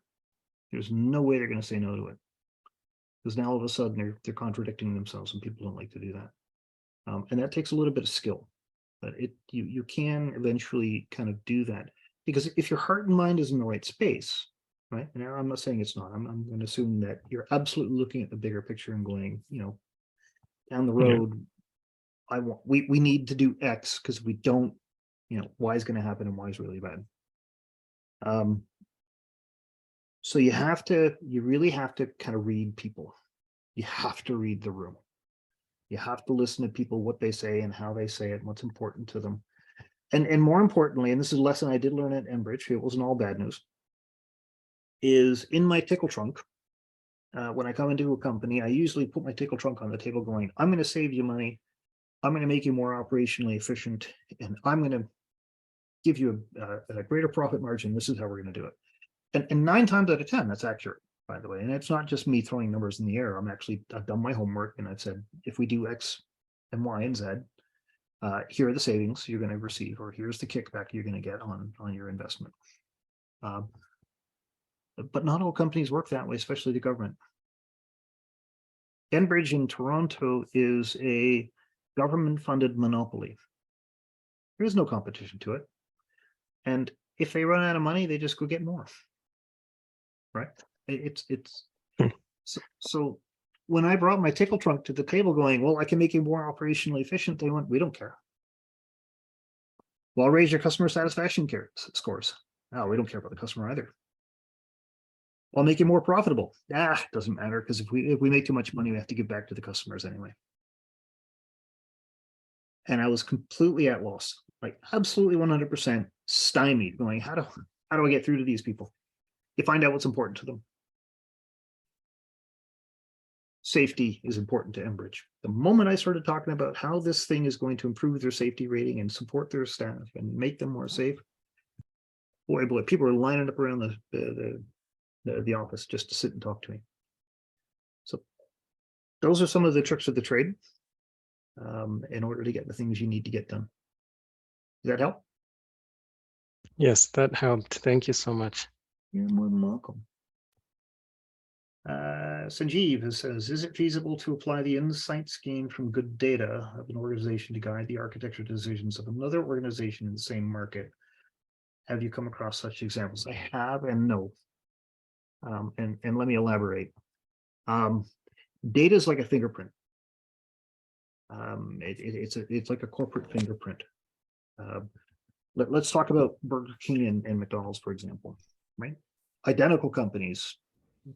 there's no way they're going to say no to it. Because now all of a sudden they're contradicting themselves, and people don't like to do that. And that takes a little bit of skill, but you can eventually kind of do that. Because if your heart and mind is in the right space, right? And I'm not saying it's not. I'm going to assume that you're absolutely looking at the bigger picture and going, down the road, we need to do X because we don't, Y is going to happen and Y is really bad. So you really have to kind of read people. You have to read the room. You have to listen to people, what they say and how they say it and what's important to them. And more importantly, and this is a lesson I did learn at Enbridge, it wasn't all bad news, is in my tickle trunk. When I come into a company, I usually put my tickle trunk on the table going, I'm going to save you money. I'm going to make you more operationally efficient, and I'm going to give you a greater profit margin. This is how we're going to do it. And 9 times out of 10, that's accurate, by the way. And it's not just me throwing numbers in the air. I've done my homework, and I've said, if we do X and Y and Z, here are the savings you're going to receive, or here's the kickback you're going to get on your investment. But not all companies work that way, especially the government. Enbridge in Toronto is a government-funded monopoly. There is no competition to it. And if they run out of money, they just go get more. Right? So when I brought my tickle trunk to the table going, well, I can make you more operationally efficient, they went, we don't care. Well, I'll raise your customer satisfaction scores. No, we don't care about the customer either. I'll make you more profitable. Doesn't matter, because if we make too much money, we have to give back to the customers anyway. And I was completely at loss, like absolutely 100% stymied, going, how do I get through to these people? You find out what's important to them. Safety is important to Enbridge. The moment I started talking about how this thing is going to improve their safety rating and support their staff and make them more safe, boy, people are lining up around the office just to sit and talk to me. So those are some of the tricks of the trade in order to get the things you need to get done. Does that help? Yes, that helped. Thank you so much. You're more than welcome. Sanjeev says, is it feasible to apply the insights gained from good data of an organization to guide the architecture decisions of another organization in the same market? Have you come across such examples? I have, and no. And let me elaborate. Data is like a fingerprint. It's like a corporate fingerprint. Let's talk about Burger King and McDonald's, for example, right? Identical companies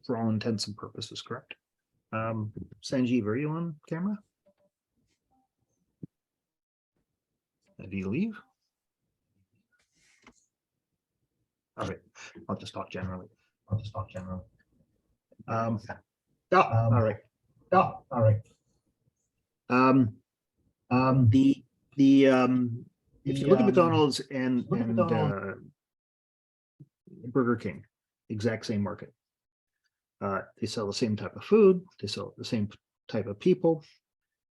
for all intents and purposes, correct? Sanjeev, are you on camera? Did you leave? All right, I'll just talk generally. All right. If you look at McDonald's and Burger King, exact same market. They sell the same type of food, they sell the same type of people,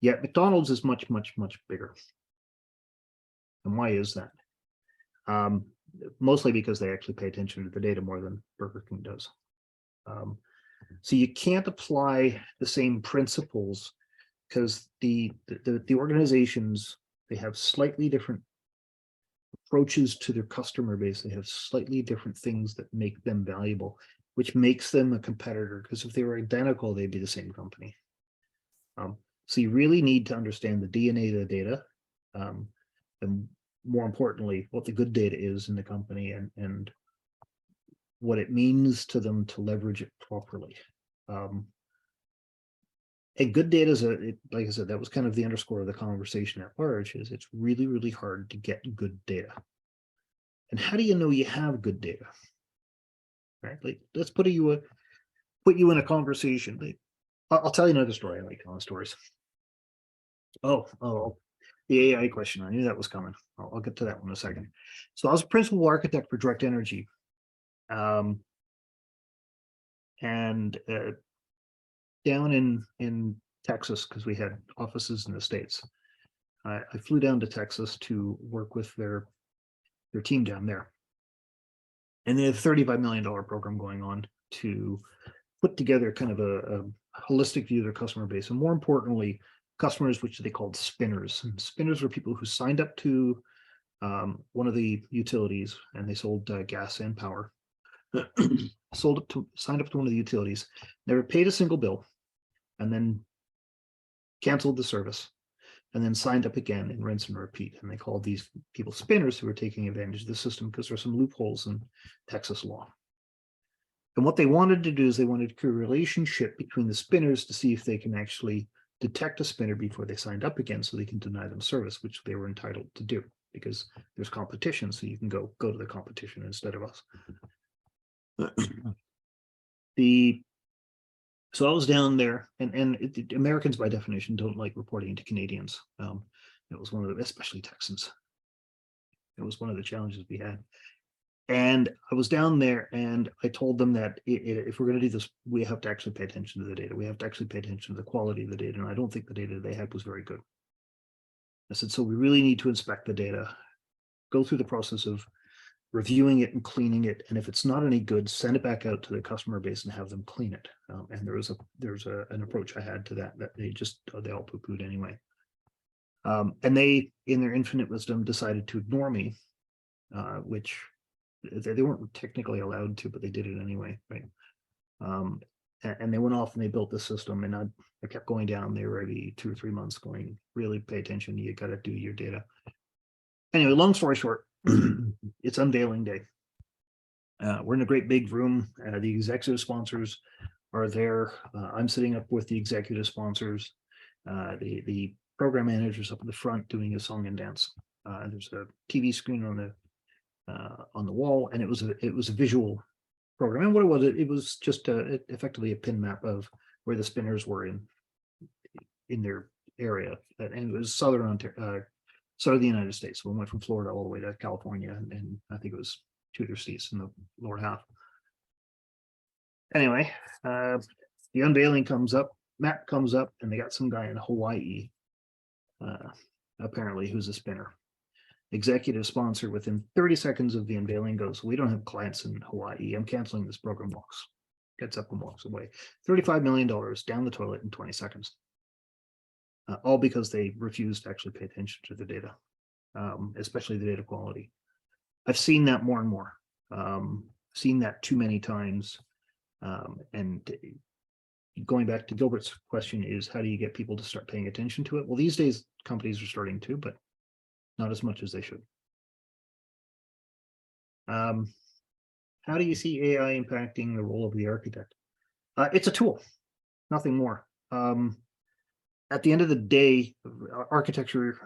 yet McDonald's is much, much, much bigger. And why is that? Mostly because they actually pay attention to the data more than Burger King does. So you can't apply the same principles because the organizations, they have slightly different approaches to their customer base. They have slightly different things that make them valuable, which makes them a competitor, because if they were identical, they'd be the same company. So you really need to understand the DNA of the data, and more importantly, what the good data is in the company and what it means to them to leverage it properly. And good data is like I said, that was kind of the underscore of the conversation at large, is it's really, really hard to get good data. And how do you know you have good data? Right? Like, let's put you in a conversation. Like, I'll tell you another story. I like telling stories. Oh, the AI question. I knew that was coming. I'll get to that one in a second. So I was a principal architect for Direct Energy. Down in Texas, because we had offices in the States. I flew down to Texas to work with their team down there. And they have a $35 million program going on to put together kind of a holistic view of their customer base. And more importantly, customers, which they called spinners. And spinners were people who signed up to one of the utilities, and they sold gas and power. Signed up to one of the utilities, never paid a single bill, and then canceled the service, and then signed up again and rinse and repeat. And they called these people spinners, who were taking advantage of the system because there's some loopholes in Texas law. And what they wanted to do is they wanted to create a relationship between the spinners to see if they can actually detect a spinner before they signed up again, so they can deny them service, which they were entitled to do. because there's competition, so you can go to the competition instead of us. So I was down there, and Americans by definition don't like reporting to Canadians. It was one of the, especially Texans. It was one of the challenges we had. And I was down there and I told them that if we're going to do this, we have to actually pay attention to the data. We have to actually pay attention to the quality of the data. And I don't think the data they had was very good. I said, so we really need to inspect the data, go through the process of reviewing it and cleaning it. And if it's not any good, send it back out to the customer base and have them clean it. And there's an approach I had to that they all poo-pooed anyway. And they, in their infinite wisdom, decided to ignore me, which they weren't technically allowed to, but they did it anyway, right? And they went off and they built the system, and I kept going down there every 2 or 3 months going, really pay attention, you got to do your data. Anyway, long story short, it's unveiling day. We're in a great big room. The executive sponsors are there. I'm sitting up with the executive sponsors. The program manager's up in the front doing a song and dance. There's a TV screen on the wall, and it was a visual program. And what it was just effectively a pin map of where the spinners were in their area, and it was southern Ontario, southern the United States. So we went from Florida all the way to California, and I think it was 2 other states in the lower half. Anyway, the unveiling comes up, map comes up, and they got some guy in Hawaii, apparently, who's a spinner. Executive sponsor within 30 seconds of the unveiling goes, we don't have clients in Hawaii. I'm canceling this program. Walks, gets up and walks away. $35 million down the toilet in 20 seconds. All because they refused to actually pay attention to the data, especially the data quality. I've seen that more and more. Seen that too many times. And going back to Gilbert's question is, how do you get people to start paying attention to it? Well, these days companies are starting to, but not as much as they should. How do you see AI impacting the role of the architect? It's a tool, nothing more. At the end of the day, architecture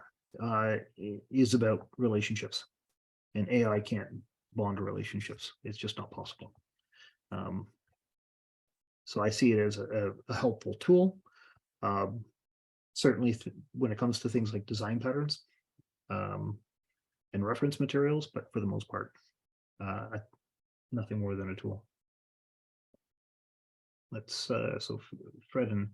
is about relationships, and AI can't bond relationships. It's just not possible. So I see it as a helpful tool. Certainly when it comes to things like design patterns and reference materials, but for the most part, nothing more than a tool. So Fred, and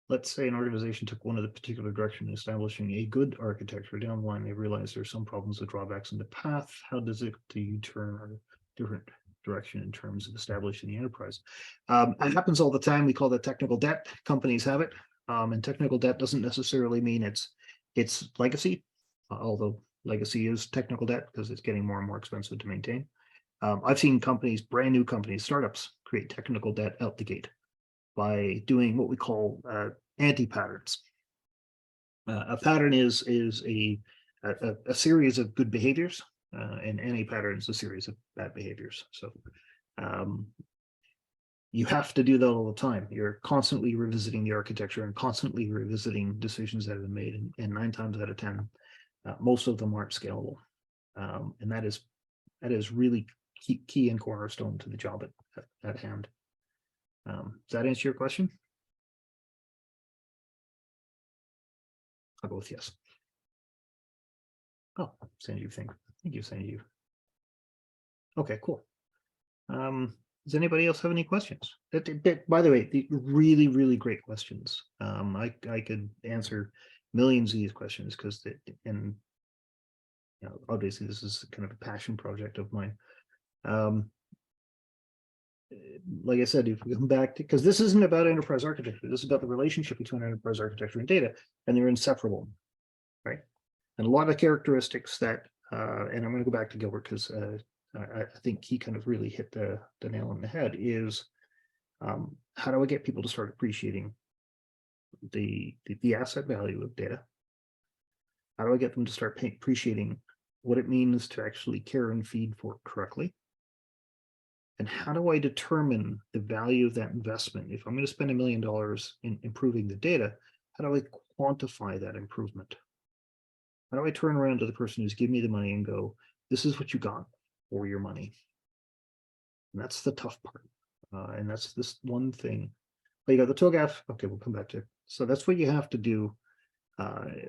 let's say an organization took one of the particular direction in establishing a good architecture. Down the line, they realize there's some problems with drawbacks in the path. How does it do you turn a different direction in terms of establishing the enterprise? It happens all the time. We call that technical debt. Companies have it. And technical debt doesn't necessarily mean it's legacy, although legacy is technical debt because it's getting more and more expensive to maintain. I've seen companies, brand new companies, startups, create technical debt out the gate by doing what we call anti-patterns. A pattern is a series of good behaviors, and anti-pattern is a series of bad behaviors. So you have to do that all the time. You're constantly revisiting the architecture and constantly revisiting decisions that have been made, and 9 times out of 10, most of them aren't scalable. And that is really key and cornerstone to the job at hand. Does that answer your question? I'll go with yes. Oh, Sanjeev, thank you, Sanjeev. Okay, cool. Does anybody else have any questions? By the way, really, really great questions. I could answer millions of these questions because, and you know, obviously this is kind of a passion project of mine. Like I said, if we come back to, because this isn't about enterprise architecture, this is about the relationship between enterprise architecture and data, and they're inseparable, right? And a lot of characteristics that, and I'm going to go back to Gilbert because I think he kind of really hit the nail on the head, is how do I get people to start appreciating the asset value of data? How do I get them to start appreciating what it means to actually care and feed for it correctly? And how do I determine the value of that investment? If I'm going to spend $1 million in improving the data, how do I quantify that improvement? How do I turn around to the person who's giving me the money and go, this is what you got for your money? And that's the tough part. And that's this one thing. But you got the TOGAF. Okay, we'll come back to it. So that's what you have to do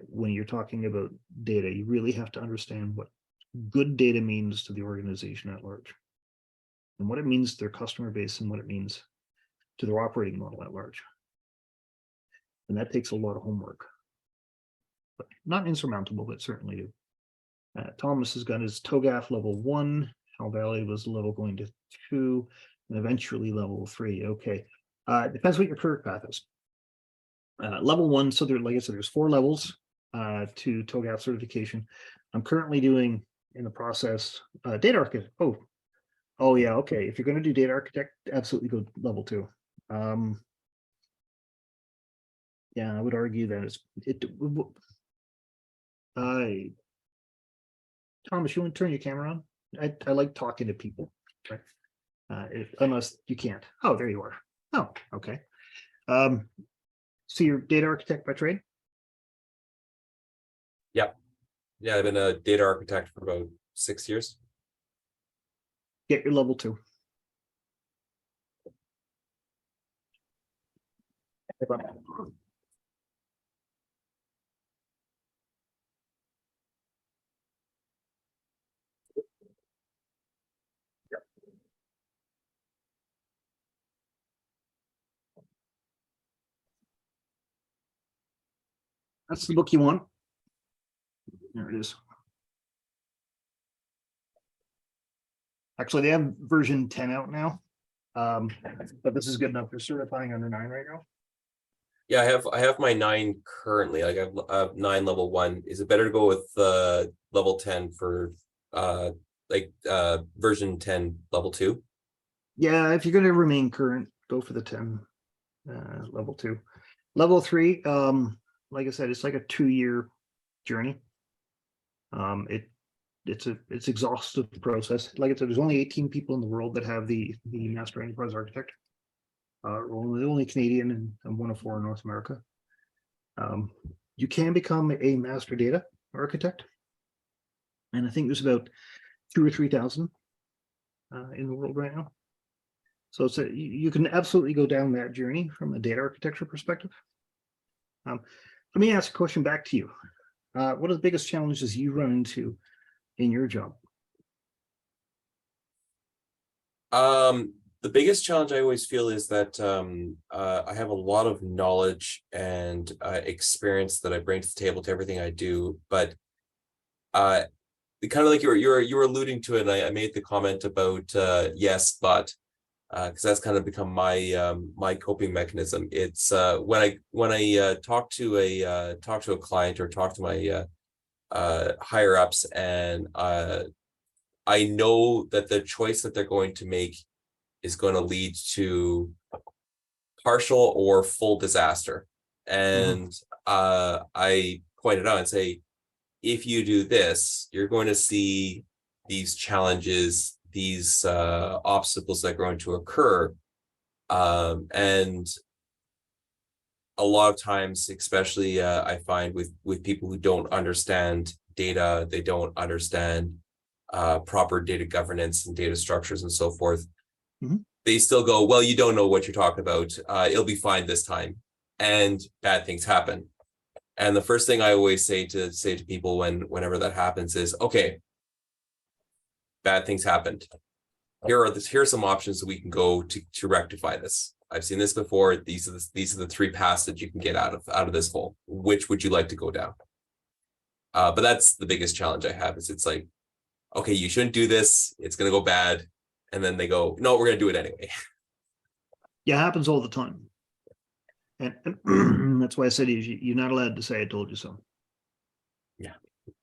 when you're talking about data. You really have to understand what good data means to the organization at large, and what it means to their customer base, and what it means to their operating model at large. And that takes a lot of homework, but not insurmountable, but certainly do. Thomas has got his TOGAF level 1. Hal Valley was level going to 2, and eventually level 3. Okay, it depends what your career path is. Level 1, so there, like I said, there's 4 levels to TOGAF certification. I'm currently doing in the process data architect. Oh yeah, okay. If you're going to do data architect, absolutely go level 2. Yeah, I would argue that Thomas, you want to turn your camera on? I like talking to people, right? Unless you can't. Oh, there you are. Oh, okay. So you're data architect by trade? Yeah, I've been a data architect for about 6 years. Get your level 2. That's the book you want. There it is. Actually, they have version 10 out now. But this is good enough. They're certifying under 9 right now. Yeah, I have my 9 currently. Like I have 9 level 1. Is it better to go with level 10 for version 10 level 2? Yeah, if you're going to remain current, go for the 10 level 2. Level 3, like I said, it's like a 2-year journey. It's exhaustive process. Like I said, there's only 18 people in the world that have the Master Enterprise Architect. We're only Canadian, and 1 of 4 in North America. You can become a master data architect, and I think there's about 2,000 or 3,000 in the world right now. So you can absolutely go down that journey from a data architecture perspective. Let me ask a question back to you. What are the biggest challenges you run into in your job? The biggest challenge I always feel is that I have a lot of knowledge and experience that I bring to the table to everything I do, but kind of like you were alluding to it, and I made the comment about yes, but because that's kind of become my my coping mechanism. It's when I talk to a client or talk to my higher ups, and I know that the choice that they're going to make is going to lead to partial or full disaster. And I pointed out and say, if you do this, you're going to see these challenges, these obstacles that are going to occur. And a lot of times, especially I find with people who don't understand data, they don't understand proper data governance and data structures and so forth. They still go, well, you don't know what you're talking about. It'll be fine this time. And bad things happen. And the first thing I always say to people whenever that happens is, okay, bad things happened. Here are some options that we can go to rectify this. I've seen this before. These are the 3 paths that you can get out of this hole. Which would you like to go down? But that's the biggest challenge I have, is it's like, okay, you shouldn't do this. It's going to go bad. And then they go, no, we're going to do it anyway. Yeah, it happens all the time. And that's why I said you're not allowed to say I told you so. Yeah.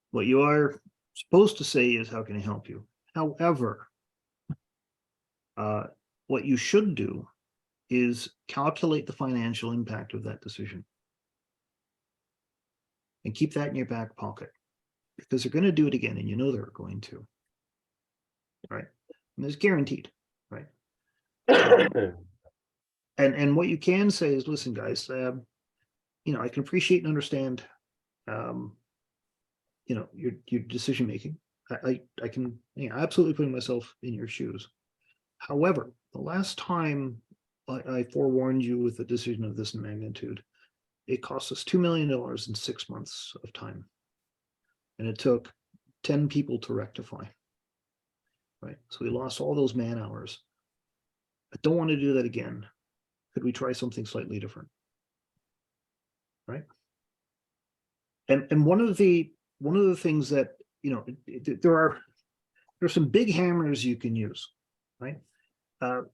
What you are supposed to say is, how can I help you? However, what you should do is calculate the financial impact of that decision. And keep that in your back pocket, because they're going to do it again, and you know they're going to. Right? And it's guaranteed, right? And what you can say is, listen, guys, I can appreciate and understand your decision making. I can, absolutely putting myself in your shoes. However, the last time I forewarned you with a decision of this magnitude, it cost us $2 million in 6 months of time. And it took 10 people to rectify. Right. So we lost all those man hours. I don't want to do that again. Could we try something slightly different? Right. And one of the things that, there's some big hammers you can use, right?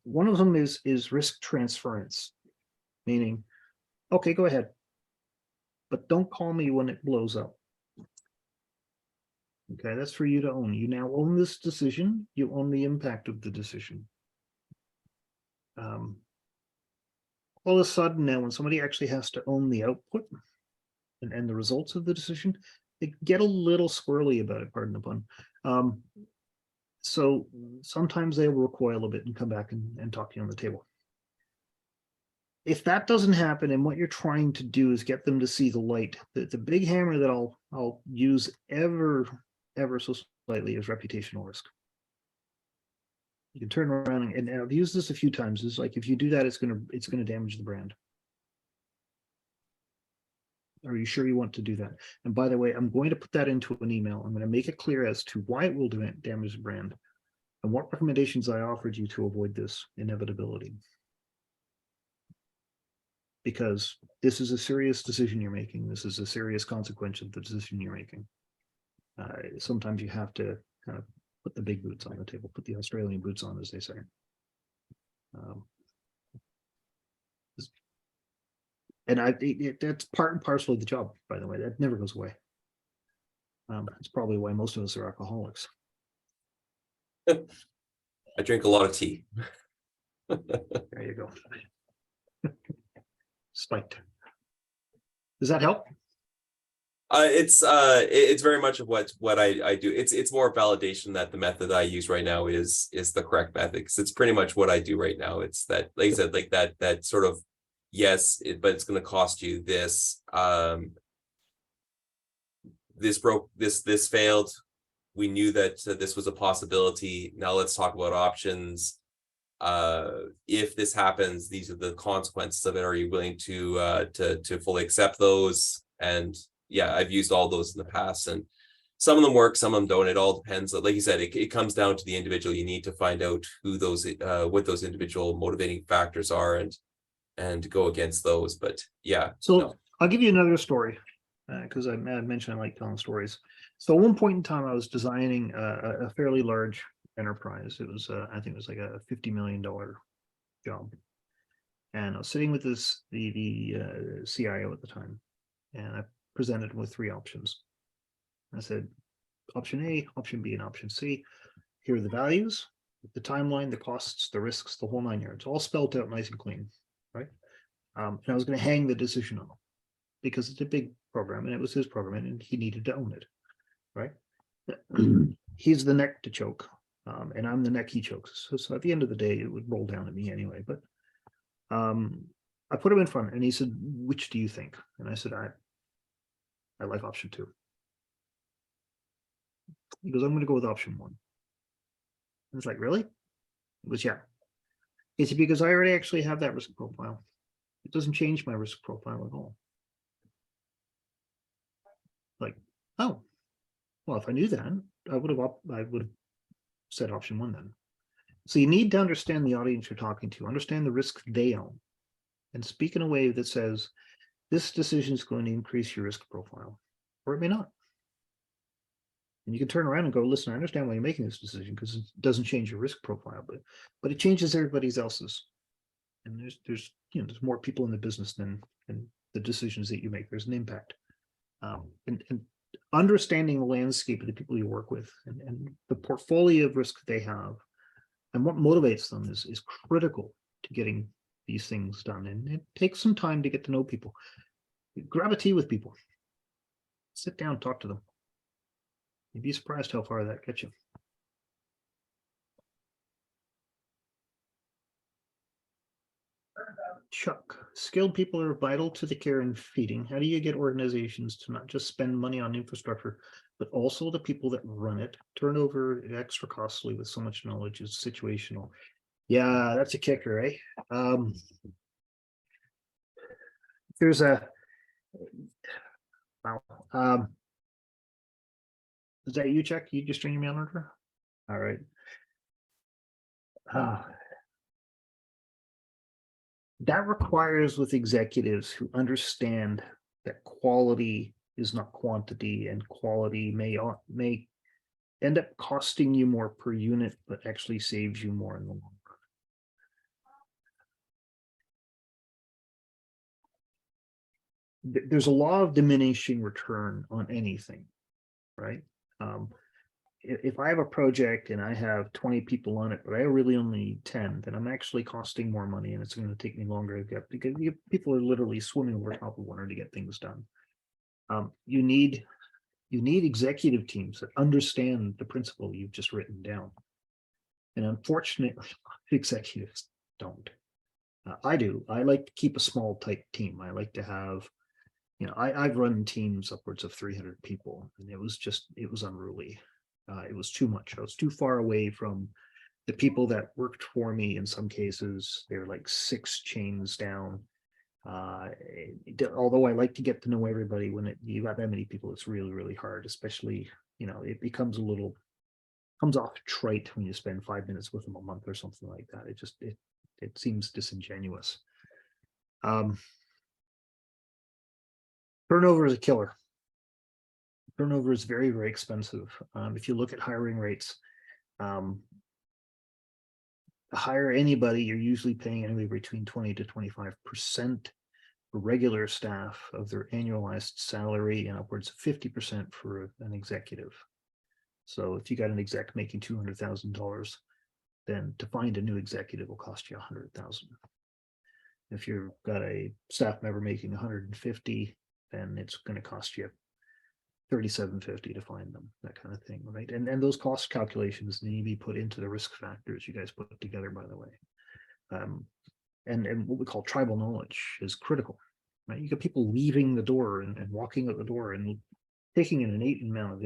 One of them is risk transference, meaning, okay, go ahead, but don't call me when it blows up. Okay, that's for you to own. You now own this decision. You own the impact of the decision. All of a sudden now, when somebody actually has to own the output and the results of the decision, they get a little squirrely about it, pardon the pun. So sometimes they will recoil a bit and come back and talk to you on the table. If that doesn't happen, and what you're trying to do is get them to see the light, the big hammer that I'll use ever so slightly is reputational risk. You can turn around and I've used this a few times. It's like, if you do that, it's gonna damage the brand. Are you sure you want to do that? And by the way, I'm going to put that into an email. I'm going to make it clear as to why it will damage the brand and what recommendations I offered you to avoid this inevitability. Because this is a serious decision you're making. This is a serious consequence of the decision you're making. Sometimes you have to kind of put the big boots on the table, put the Australian boots on, as they say. And that's part and parcel of the job, by the way. That never goes away. It's probably why most of us are alcoholics. I drink a lot of tea. There you go. Spiked. Does that help? It's very much of what I do. It's more validation that the method I use right now is the correct method, because it's pretty much what I do right now. It's that, like I said, like that sort of, yes, but it's going to cost you this. This broke. This failed. We knew that this was a possibility. Now let's talk about options. If this happens, these are the consequences of it. Are you willing to fully accept those? And yeah, I've used all those in the past, and some of them work, some of them don't. It all depends. Like you said, it comes down to the individual. You need to find out who those what those individual motivating factors are, and go against those. But yeah. So no. I'll give you another story, because I mentioned I like telling stories. So at one point in time, I was designing a fairly large enterprise. It was I think it was like a $50 million job, and I was sitting with the CIO at the time, and I presented with 3 options. I said, option A, option B, and option C. Here are the values, the timeline, the costs, the risks, the whole 9 yards, all spelled out nice and clean, right? And I was going to hang the decision on him because it's a big program and it was his program and he needed to own it, right? He's the neck to choke, and I'm the neck he chokes. So at the end of the day, it would roll down to me anyway. But I put him in front and he said, which do you think? And I said, I like option 2. He goes, I'm going to go with option 1. I was like, really? He goes, yeah. He said, because I already actually have that risk profile. It doesn't change my risk profile at all. Like, oh, well, if I knew that, I would have said option 1 then. So you need to understand the audience you're talking to, understand the risk they own, and speak in a way that says, this decision is going to increase your risk profile, or it may not. And you can turn around and go, listen, I understand why you're making this decision because it doesn't change your risk profile, but it changes everybody else's. And there's more people in the business than the decisions that you make. There's an impact. And understanding the landscape of the people you work with and the portfolio of risk they have and what motivates them is critical to getting these things done. And it takes some time to get to know people. Grab a tea with people. Sit down, talk to them. You'd be surprised how far that gets you. Chuck, skilled people are vital to the care and feeding. How do you get organizations to not just spend money on infrastructure, but also the people that run it? Turnover extra costly with so much knowledge is situational. Yeah, that's a kicker, eh? There's a wow. Is that you, Chuck? You just turn your mail order? All right. That requires with executives who understand that quality is not quantity, and quality may end up costing you more per unit, but actually saves you more in the long run. There's a law of diminishing return on anything, right? If I have a project and I have 20 people on it, but I really only need 10, then I'm actually costing more money and it's going to take me longer to get, because people are literally swimming over top of water to get things done. You need executive teams that understand the principle you've just written down. And unfortunately, executives don't. I do. I like to keep a small, tight team. I like to have, I've run teams upwards of 300 people, and it was unruly. It was too much. I was too far away from the people that worked for me. In some cases, they're like 6 chains down. Although I like to get to know everybody, when you got that many people, it's really, really hard, especially, it becomes comes off trite when you spend 5 minutes with them a month or something like that. It seems disingenuous. Turnover is a killer. Turnover is very, very expensive. If you look at hiring rates, to hire anybody, you're usually paying anywhere between 20 to 25% for regular staff of their annualized salary, and upwards of 50% for an executive. So if you got an exec making $200,000, then to find a new executive will cost you $100,000. If you've got a staff member making 150, then it's going to cost you $3,750 to find them, that kind of thing, right? And those cost calculations need to be put into the risk factors you guys put together, by the way. And what we call tribal knowledge is critical, right? You get people leaving the door and walking out the door and taking an innate amount of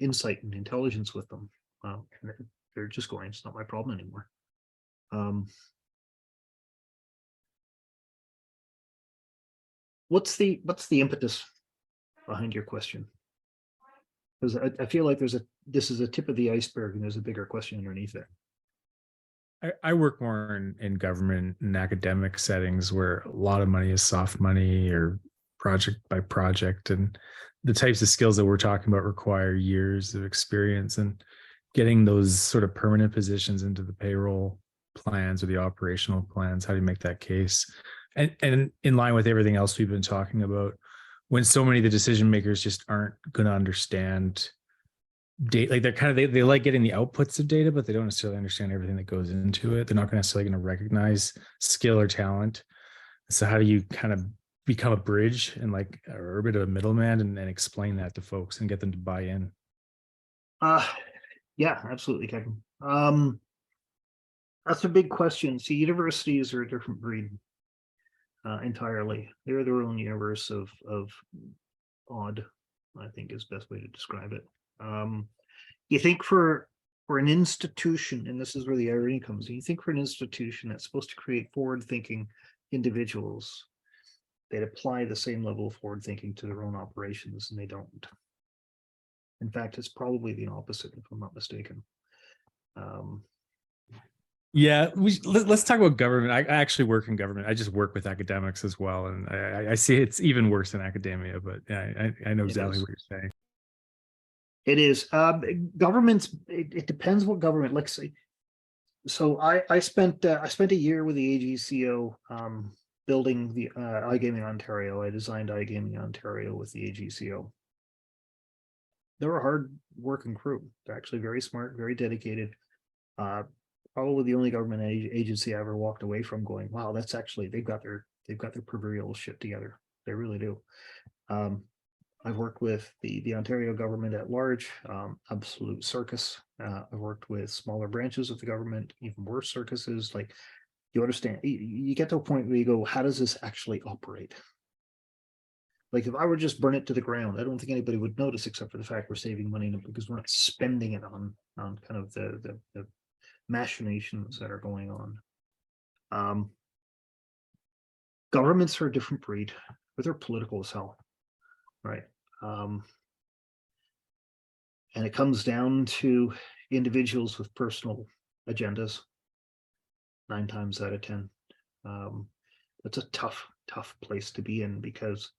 insight and intelligence with them. And they're just going, it's not my problem anymore. What's the impetus behind your question? Because I feel like this is a tip of the iceberg and there's a bigger question underneath it. I work more in government and academic settings where a lot of money is soft money or project by project, and the types of skills that we're talking about require years of experience, and getting those sort of permanent positions into the payroll plans or the operational plans. How do you make that case? And in line with everything else we've been talking about, when so many of the decision makers just aren't going to understand data, like they like getting the outputs of data, but they don't necessarily understand everything that goes into it. They're not necessarily going to recognize skill or talent. So how do you kind of become a bridge and like or a bit of a middleman and explain that to folks and get them to buy in? Yeah, absolutely, Kevin. That's a big question. See, universities are a different breed entirely. They're their own universe of odd, I think is the best way to describe it. You think for an institution, and this is where the irony comes in, you think for an institution that's supposed to create forward-thinking individuals, they'd apply the same level of forward thinking to their own operations, and they don't. In fact, it's probably the opposite, if I'm not mistaken. Yeah, let's talk about government. I actually work in government. I just work with academics as well, and I see it's even worse in academia. But yeah, I know exactly what you're saying. It is governments. It depends what government. Let's say. So I spent a year with the AGCO building the iGaming Ontario. I designed iGaming Ontario with the AGCO. They're a hard working crew. They're actually very smart, very dedicated. Probably the only government agency I ever walked away from going, wow, that's actually they've got their proverbial shit together. They really do. I've worked with the Ontario government at large, absolute circus. I've worked with smaller branches of the government, even worse circuses. Like you understand, you get to a point where you go, how does this actually operate? Like if I were just burn it to the ground, I don't think anybody would notice, except for the fact we're saving money because we're not spending it on kind of the machinations that are going on. Governments are a different breed, but they're political as hell, right? And it comes down to individuals with personal agendas 9 times out of 10. It's a tough place to be in because,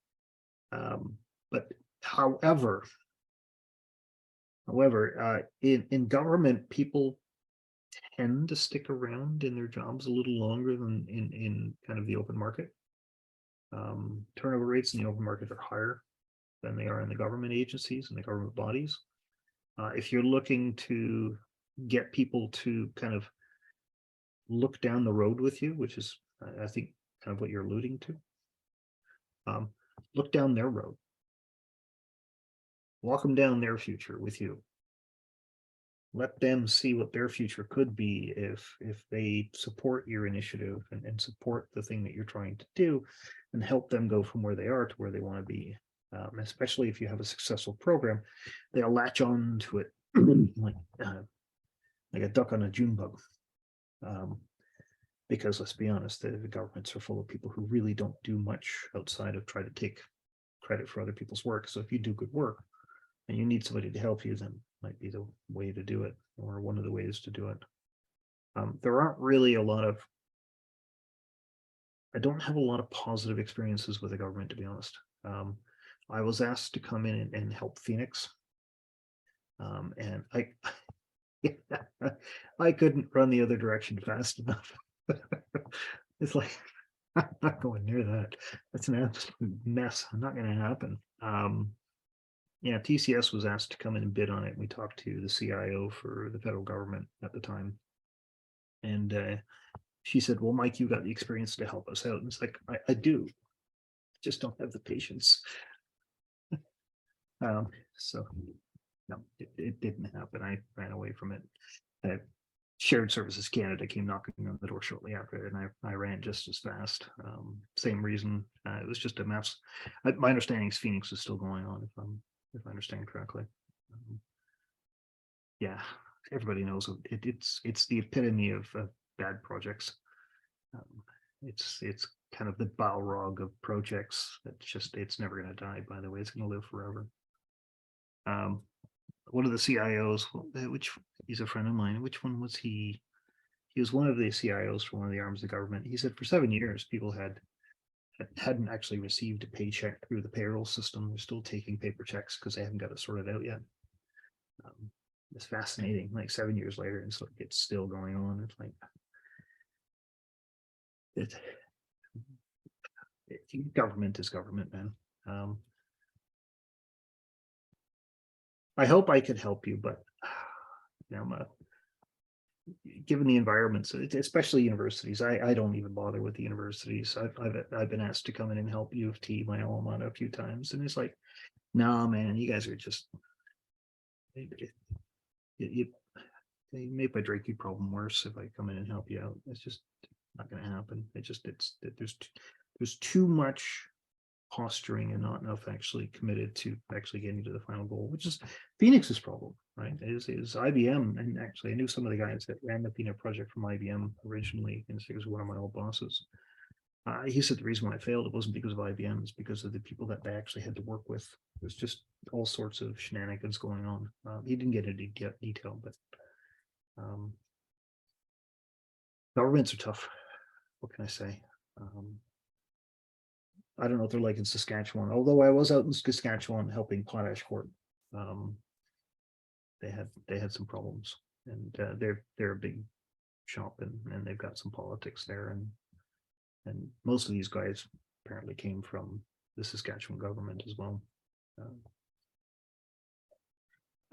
but however, in government, people tend to stick around in their jobs a little longer than in kind of the open market. Turnover rates in the open market are higher than they are in the government agencies and the government bodies. If you're looking to get people to kind of look down the road with you, which is, I think, kind of what you're alluding to, look down their road. Walk them down their future with you. Let them see what their future could be if they support your initiative and support the thing that you're trying to do, and help them go from where they are to where they want to be. Especially if you have a successful program, they'll latch on to it like a duck on a June bug. Because let's be honest, the governments are full of people who really don't do much outside of try to take credit for other people's work. So if you do good work and you need somebody to help you, then might be the way to do it, or one of the ways to do it. There aren't really I don't have a lot of positive experiences with the government, to be honest. I was asked to come in and help Phoenix. And I couldn't run the other direction fast enough. It's like, I'm not going near that. That's an absolute mess. Not going to happen. Yeah, TCS was asked to come in and bid on it. We talked to the CIO for the federal government at the time. And she said, well, Mike, you got the experience to help us out. And it's like, I do. Just don't have the patience. So no, it didn't happen. I ran away from it. Shared Services Canada came knocking on the door shortly after it, and I ran just as fast. Same reason. It was just a mess. My understanding is Phoenix is still going on, if I understand correctly. Yeah, everybody knows it's the epitome of bad projects. It's kind of the Balrog of projects. It's never going to die. By the way, it's going to live forever. One of the CIOs, which he's a friend of mine. Which one was he? He was one of the CIOs for one of the arms of the government. He said for 7 years, people hadn't actually received a paycheck through the payroll system. They're still taking paper checks because they haven't got it sorted out yet. It's fascinating. Like 7 years later, it's still going on. It's like government is government, man. I hope I could help you, but given the environments, especially universities, I don't even bother with the universities. I've been asked to come in and help U of T, my alma mater, a few times, and it's like, no, man, you guys are just you make my Drakey problem worse if I come in and help you out. It's just not going to happen. There's too much posturing and not enough actually committed to actually getting to the final goal, which is Phoenix's problem, right? Is IBM, and actually I knew some of the guys that ran the Phoenix project from IBM originally, and he was one of my old bosses. He said the reason why I failed, it wasn't because of IBM, it's because of the people that they actually had to work with. There's just all sorts of shenanigans going on. He didn't get into detail, but governments are tough. What can I say? I don't know what they're like in Saskatchewan, although I was out in Saskatchewan helping Potash Corp. They had some problems, and they're a big shop, and they've got some politics there, and most of these guys apparently came from the Saskatchewan government as well. I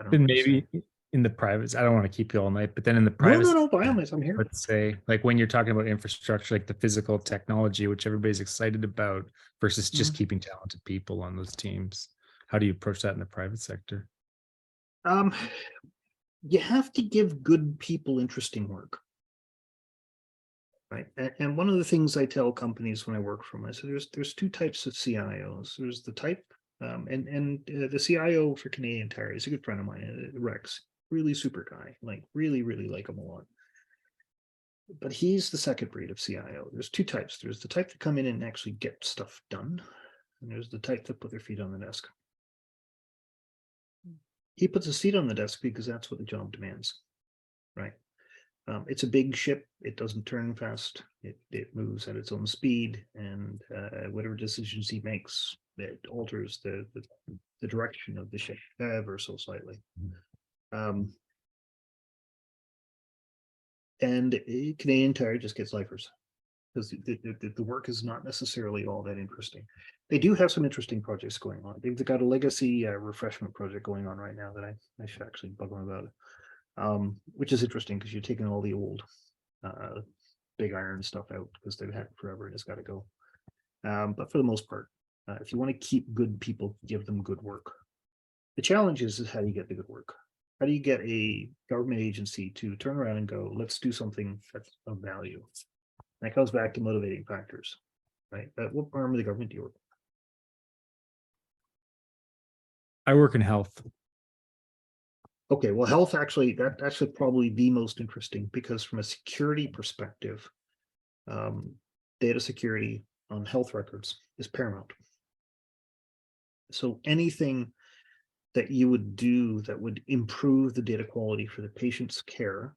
don't know And what to say. maybe in the privates, I don't want to keep you all night, but then in the private, No, by all means, I'm here. let's say, like when you're talking about infrastructure, like the physical technology, which everybody's excited about, versus just keeping talented people on those teams. How do you approach that in the private sector? You have to give good people interesting work. Right, and one of the things I tell companies when I work for them, I said, there's two types of CIOs. There's the type, the CIO for Canadian Tire is a good friend of mine, Rex, really super guy, like really like him a lot. But he's the second breed of CIO. There's two types. There's the type that come in and actually get stuff done, and there's the type that put their feet on the desk. He puts a seat on the desk because that's what the job demands, right? It's a big ship. It doesn't turn fast. It moves at its own speed, and whatever decisions he makes, it alters the direction of the ship ever so slightly. And Canadian Tire just gets lifers because the work is not necessarily all that interesting. They do have some interesting projects going on. They've got a legacy refreshment project going on right now that I should actually bug them about it. Which is interesting because you're taking all the old big iron stuff out because they've had it forever and it's got to go. But for the most part, if you want to keep good people, give them good work. The challenge is how do you get the good work? How do you get a government agency to turn around and go, let's do something that's of value? That goes back to motivating factors, right? What arm of the government do you work with? I work in health. Okay, well, health actually, that's probably the most interesting because from a security perspective, data security on health records is paramount. So anything that you would do that would improve the data quality for the patient's care,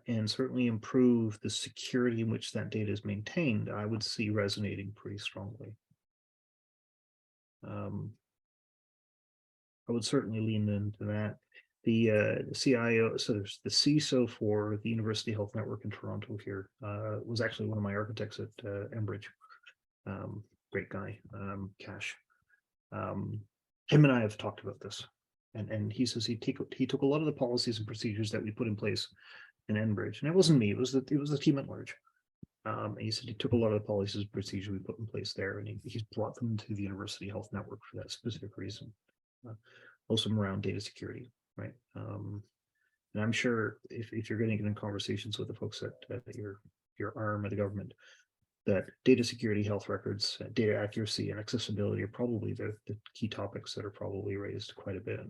and certainly improve the security in which that data is maintained, I would see resonating pretty strongly. I would certainly lean into that. The CIO, so there's the CISO for the University Health Network in Toronto here, was actually one of my architects at Enbridge. Great guy, Cash. Him and I have talked about this, and he says he took a lot of the policies and procedures that we put in place in Enbridge, and it wasn't me, it was the team at large. And he said he took a lot of the policies and procedures we put in place there, and he's brought them to the University Health Network for that specific reason. Most of them around data security, right? And I'm sure if you're going to get in conversations with the folks at your arm of the government, that data security, health records, data accuracy, and accessibility are probably the key topics that are probably raised quite a bit.